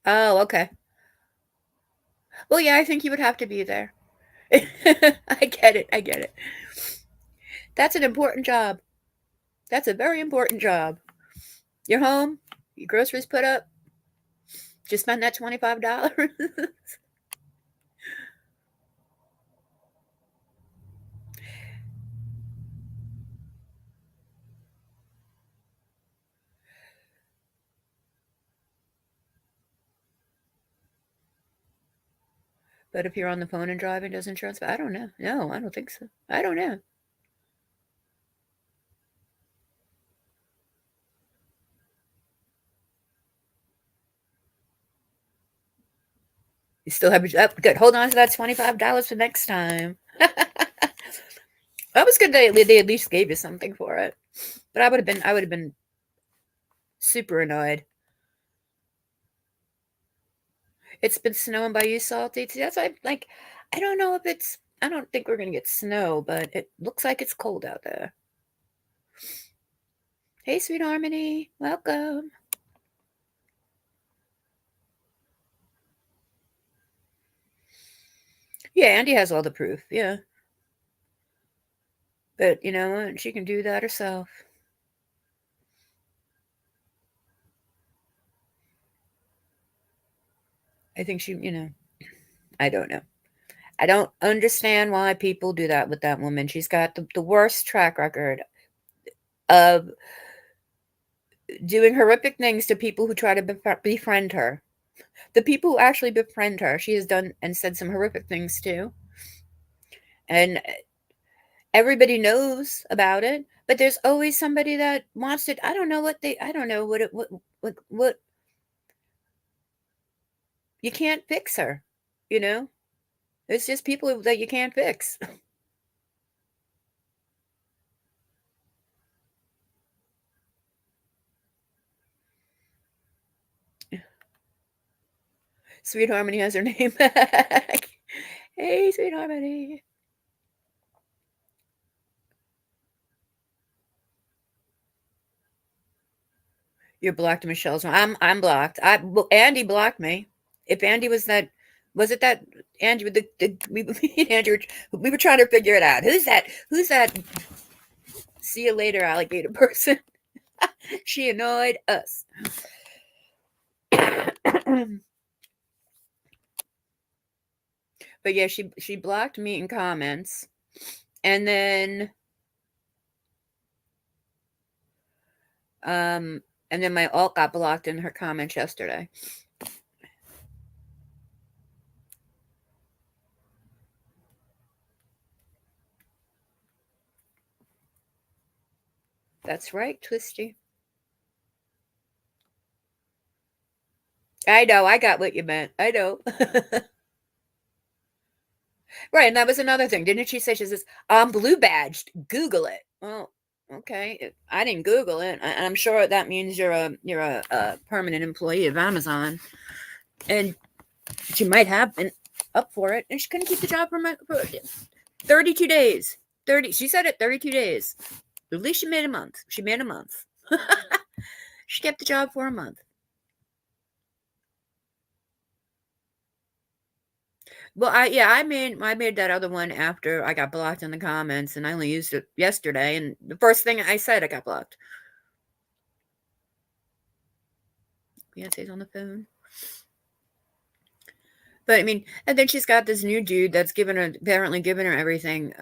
Oh, okay. Well, yeah, I think you would have to be there. I get it. I get it. That's an important job. That's a very important job. You're home, your groceries put up, just spend that $25. But if you're on the phone and driving, does insurance? I don't know. No, I don't think so. I don't know. You still have your, oh, good. Hold on to that $25 for next time. That was good. They at least gave you something for it. But I would have been super annoyed. It's been snowing by you, Salty. See, that's why, like, I don't know if it's. I don't think we're gonna get snow, but it looks like it's cold out there. Hey, sweet Harmony, welcome. Yeah, Andy has all the proof. Yeah, but you know what? She can do that herself. I think she, I don't know. I don't understand why people do that with that woman. She's got the worst track record of doing horrific things to people who try to befriend her. The people who actually befriend her, she has done and said some horrific things to. And everybody knows about it, but there's always somebody that wants to. I don't know what, you can't fix her, you know? It's just people that you can't fix. Sweet Harmony has her name back. Hey, Sweet Harmony. You're blocked, Michelle's. I'm blocked. Andy blocked me. If Andy was that, was it that Andy with me and Andrew, we were trying to figure it out. Who's that? Who's that? See you later, alligator person. She annoyed us. But yeah, she blocked me in comments, and then um and then my alt got blocked in her comments yesterday. That's right, Twisty. I know, I got what you meant. I know. Right, and that was another thing. Didn't she say, she says, I'm blue badged. Google it. Well, okay. I didn't Google it. I'm sure that means you're a permanent employee of Amazon. And she might have been up for it, and she couldn't keep the job for 32 days. 30. She said it, 32 days. At least she made a month. She made a month. She kept the job for a month. Well, I made that other one after I got blocked in the comments, and I only used it yesterday. And the first thing I said, I got blocked. Beyonce's on the phone. But I mean, and then she's got this new dude that's apparently given her everything.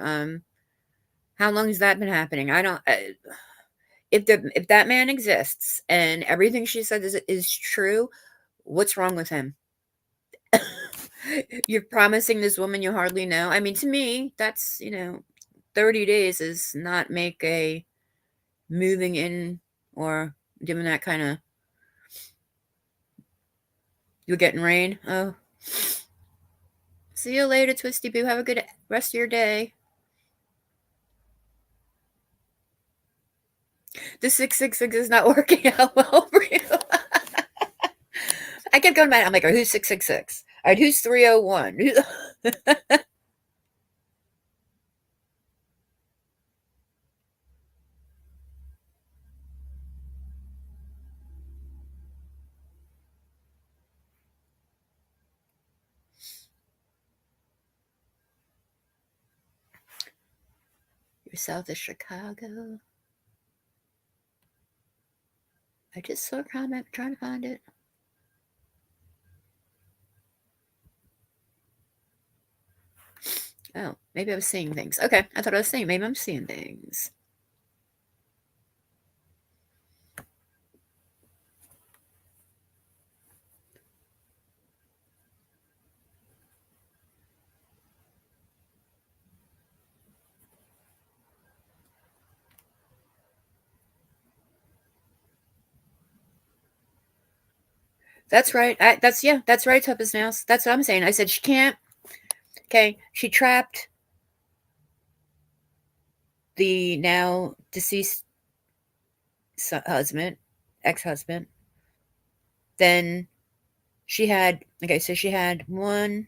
How long has that been happening? I don't. If that man exists and everything she said is true, what's wrong with him? You're promising this woman you hardly know. I mean, to me, that's 30 days is not make a moving in or doing that kind of. You're getting rain. Oh, see you later, Twisty Boo. Have a good rest of your day. The 666 is not working out well for you. I kept going back. I'm like, all right, who's 666? All right, who's 301? You're south of Chicago. I just saw a comment trying to find it. Oh, maybe I was seeing things. Okay, I thought I was seeing. Maybe I'm seeing things. That's right. That's right, Tuppence Nails. That's what I'm saying. I said she can't. Okay, she trapped the now deceased husband, ex-husband. Then she had, okay, so she had 1,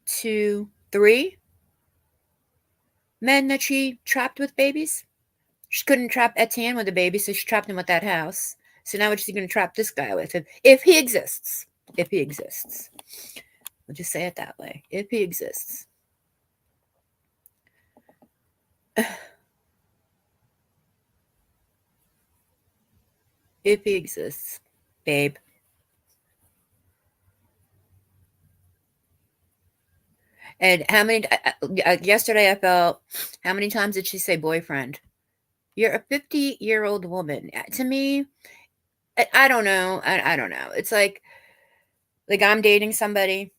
2, 3 men that she trapped with babies. She couldn't trap Etienne with a baby, so she trapped him with that house. So now what's she going to trap this guy with? If he exists. If he exists. We'll just say it that way. If he exists. If he exists, babe. And how many, yesterday I felt, how many times did she say boyfriend? You're a 50-year-old woman. To me, I don't know. I don't know. It's like I'm dating somebody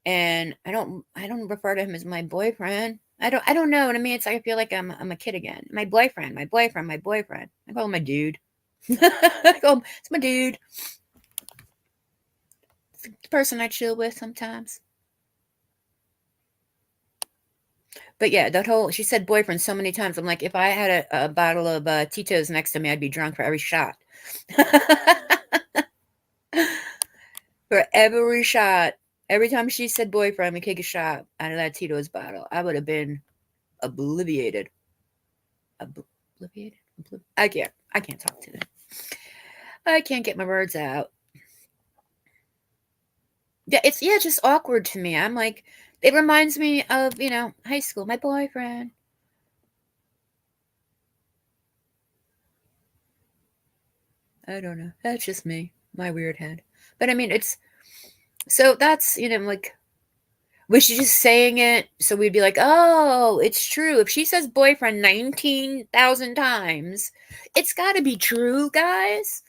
and I don't refer to him as my boyfriend. I don't know what I mean. It's like I feel like I'm a kid again. My boyfriend, my boyfriend, my boyfriend. I call him my dude. I call him, it's my dude. It's the person I chill with sometimes. But yeah, that whole, she said boyfriend so many times. I'm like, if I had a bottle of Tito's next to me, I'd be drunk for every shot. For every shot. Every time she said boyfriend, we take a shot out of that Tito's bottle. I would have been obliviated. Obliviated? I can't talk to them. I can't get my words out. Yeah, it's just awkward to me. I'm like, it reminds me of, high school, my boyfriend. I don't know. That's just me, my weird head. But I mean, so that's, like, was she just saying it so we'd be like, oh, it's true. If she says boyfriend 19,000 times, it's got to be true, guys.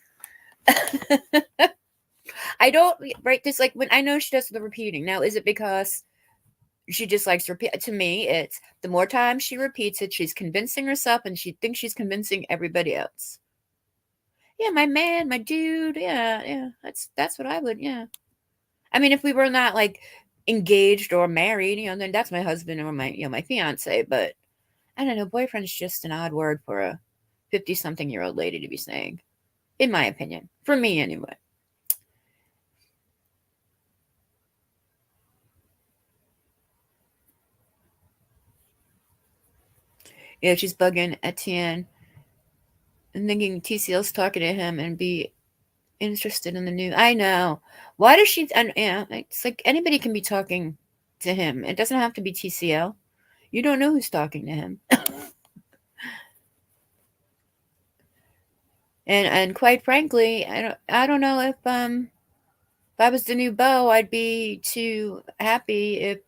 I don't, right? This, like, when I know she does the repeating. Now, is it because she just likes to repeat? To me, it's the more times she repeats it, she's convincing herself and she thinks she's convincing everybody else. Yeah, my man, my dude. Yeah. That's what I would, yeah. I mean, if we were not like engaged or married, then that's my husband or my fiance. But I don't know, boyfriend's just an odd word for a 50-something-year-old lady to be saying, in my opinion. For me, anyway. Yeah, she's bugging Etienne and thinking TCL's talking to him and be interested in the news. I know. Why does she? And yeah, it's like anybody can be talking to him. It doesn't have to be TCL. You don't know who's talking to him. And quite frankly, I don't know if I was the new beau, I'd be too happy if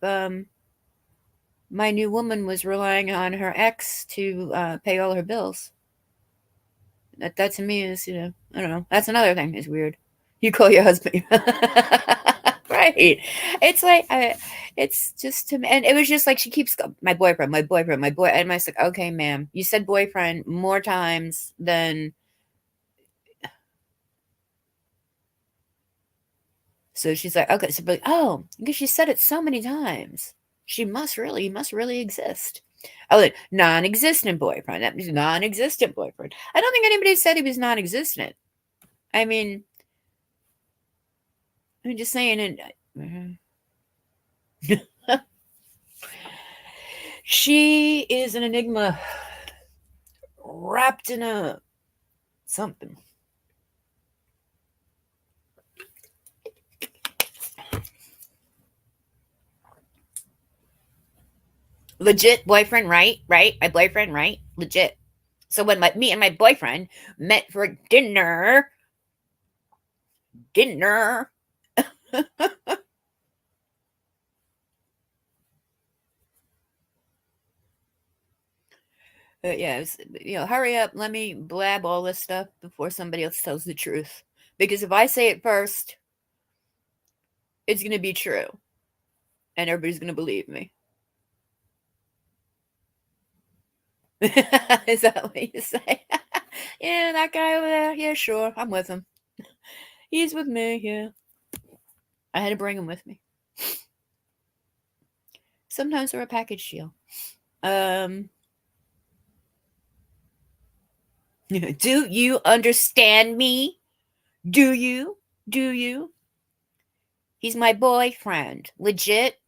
my new woman was relying on her ex to pay all her bills. That to me is, I don't know. That's another thing that's weird. You call your husband. Right. It's like, it's just to me. And it was just like, she keeps, my boyfriend, my boyfriend, my boy. And I was like, okay, ma'am, you said boyfriend more times than. So she's like, okay. So, but, oh, because she said it so many times. She must really exist. Oh, non-existent boyfriend. That means non-existent boyfriend. I don't think anybody said he was non-existent. I mean, I'm just saying. She is an enigma wrapped in a something. Legit boyfriend, right? Right? My boyfriend, right? Legit. So when me and my boyfriend met for dinner, yeah, was, hurry up. Let me blab all this stuff before somebody else tells the truth. Because if I say it first, it's going to be true. And everybody's going to believe me. Is that what you say? Yeah, that guy over there. Yeah, sure. I'm with him. He's with me. Yeah. I had to bring him with me. Sometimes we're a package deal. Do you understand me? Do you? Do you? He's my boyfriend. Legit.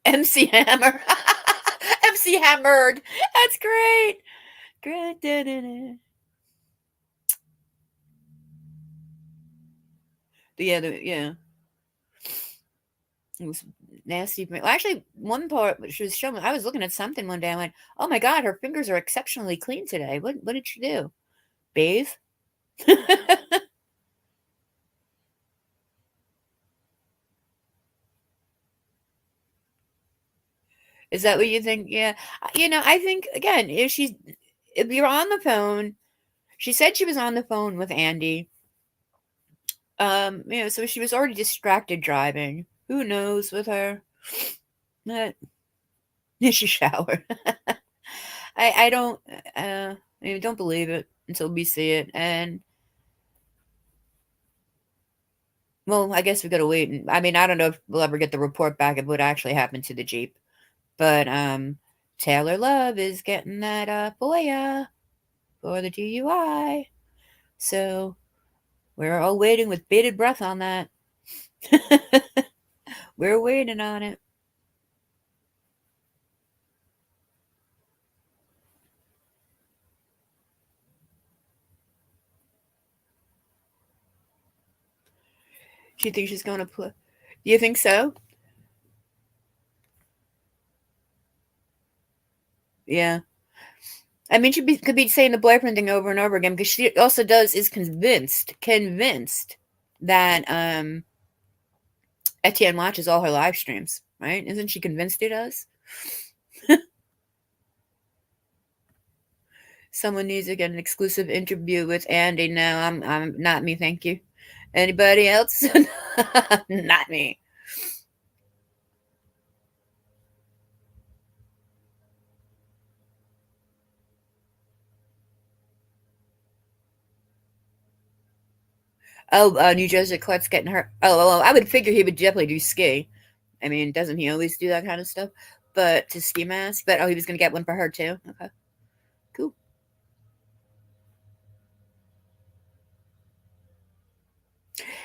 MC Hammer. MC Hammered. That's great. Great. Yeah. It was nasty. Well, actually, one part she was showing. I was looking at something one day. I went, "Oh my god, her fingers are exceptionally clean today. What did she do? Bathe?" Is that what you think? Yeah. I think again, if you're on the phone, she said she was on the phone with Andy. So she was already distracted driving. Who knows with her? But she showered. I don't don't believe it until we see it. And well, I guess we gotta wait. I mean, I don't know if we'll ever get the report back of what actually happened to the Jeep. But Taylor Love is getting that FOIA for the DUI. So we're all waiting with bated breath on that. We're waiting on it. Do you think she's going to put? Do you think so? Yeah. I mean, she could be saying the boyfriend thing over and over again because she also is convinced that Etienne watches all her live streams, right? Isn't she convinced he does? Someone needs to get an exclusive interview with Andy now. I'm not me, thank you. Anybody else? Not me. Oh, New Jersey Clark's getting hurt. Oh, I would figure he would definitely do ski. I mean, doesn't he always do that kind of stuff? But to ski mask. But he was going to get one for her too. Okay, cool.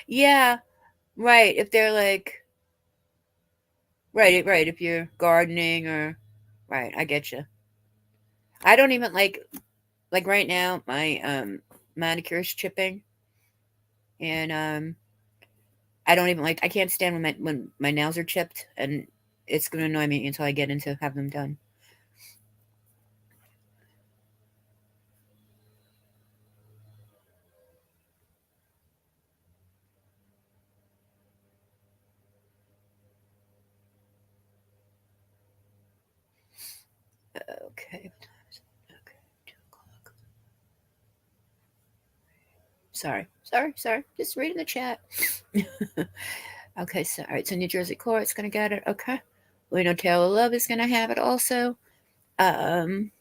Yeah, right. If they're like, right. If you're gardening or, right, I get you. I don't even like right now. My manicure is chipping, and I don't even I can't stand when my nails are chipped, and it's going to annoy me until I get into have them done. Okay. Okay. 2 o'clock. Sorry. Just reading the chat. Okay, so all right, so New Jersey Court's gonna get it. Okay. We know Taylor Love is gonna have it also. Um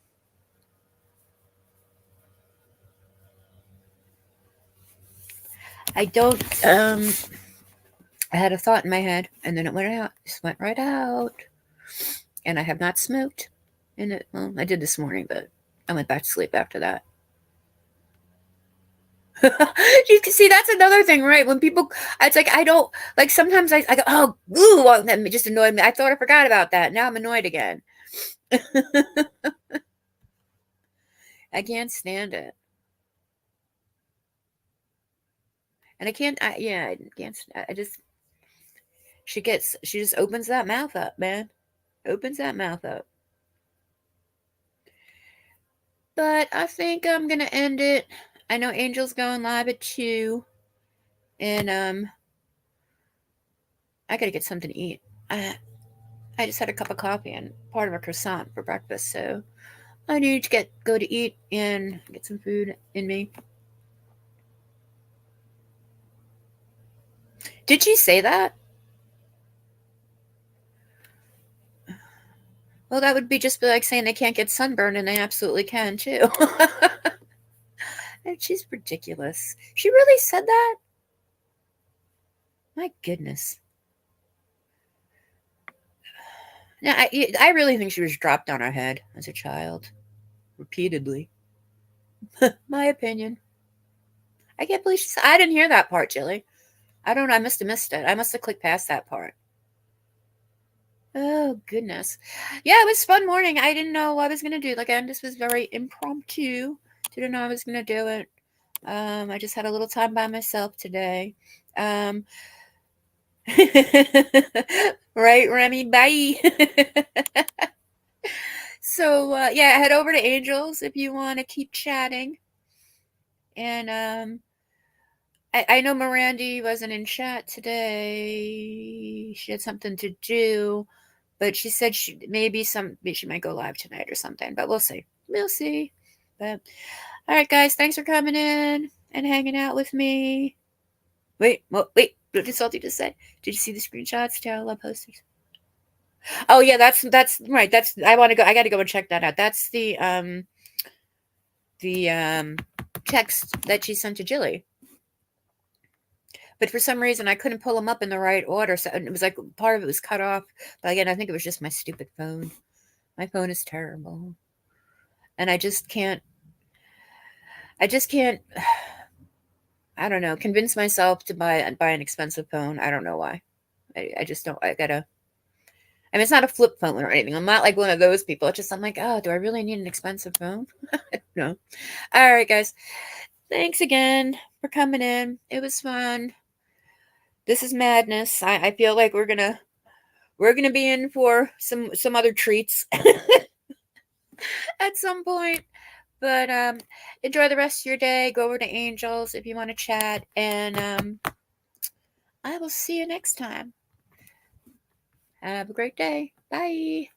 I don't I had a thought in my head and then it went out. Just went right out. And I have not smoked in it. Well, I did this morning, but I went back to sleep after that. You can see that's another thing, right? When people, it's like I don't like. Sometimes I go, oh, ooh, that just annoyed me. I thought I forgot about that. Now I'm annoyed again. I can't stand it, and I can't. Yeah, I can't. I just she just opens that mouth up, man. Opens that mouth up. But I think I'm gonna end it. I know Angel's going live at 2, and I gotta get something to eat. I just had a cup of coffee and part of a croissant for breakfast, so I need to go to eat and get some food in me. Did she say that? Well, that would just be like saying they can't get sunburned, and they absolutely can too. And she's ridiculous. She really said that? My goodness. Now, I really think she was dropped on her head as a child, repeatedly. My opinion. I can't believe I didn't hear that part, Jilly. I don't know. I must have missed it. I must have clicked past that part. Oh, goodness. Yeah, it was a fun morning. I didn't know what I was going to do. Again, this was very impromptu. Didn't know I was going to do it. I just had a little time by myself today. Right, Remy? Bye. So, yeah, head over to Angels if you want to keep chatting. And I know Mirandy wasn't in chat today. She had something to do, but she said maybe she might go live tonight or something, but we'll see. We'll see. But all right, guys, thanks for coming in and hanging out with me. Wait, what did Salty just say? Did you see the screenshots to our love posters? Oh yeah, that's right. I want to go. I got to go and check that out. That's the text that she sent to Jilly. But for some reason, I couldn't pull them up in the right order. So it was like part of it was cut off. But again, I think it was just my stupid phone. My phone is terrible. And I just can't, I don't know, convince myself to buy an expensive phone. I don't know why. I just don't, I mean, it's not a flip phone or anything. I'm not like one of those people. It's just, I'm like, oh, do I really need an expensive phone? No. All right, guys. Thanks again for coming in. It was fun. This is madness. I feel like we're gonna be in for some other treats at some point. But enjoy the rest of your day. Go over to Angels if you want to chat, and I will see you next time. Have a great day. Bye.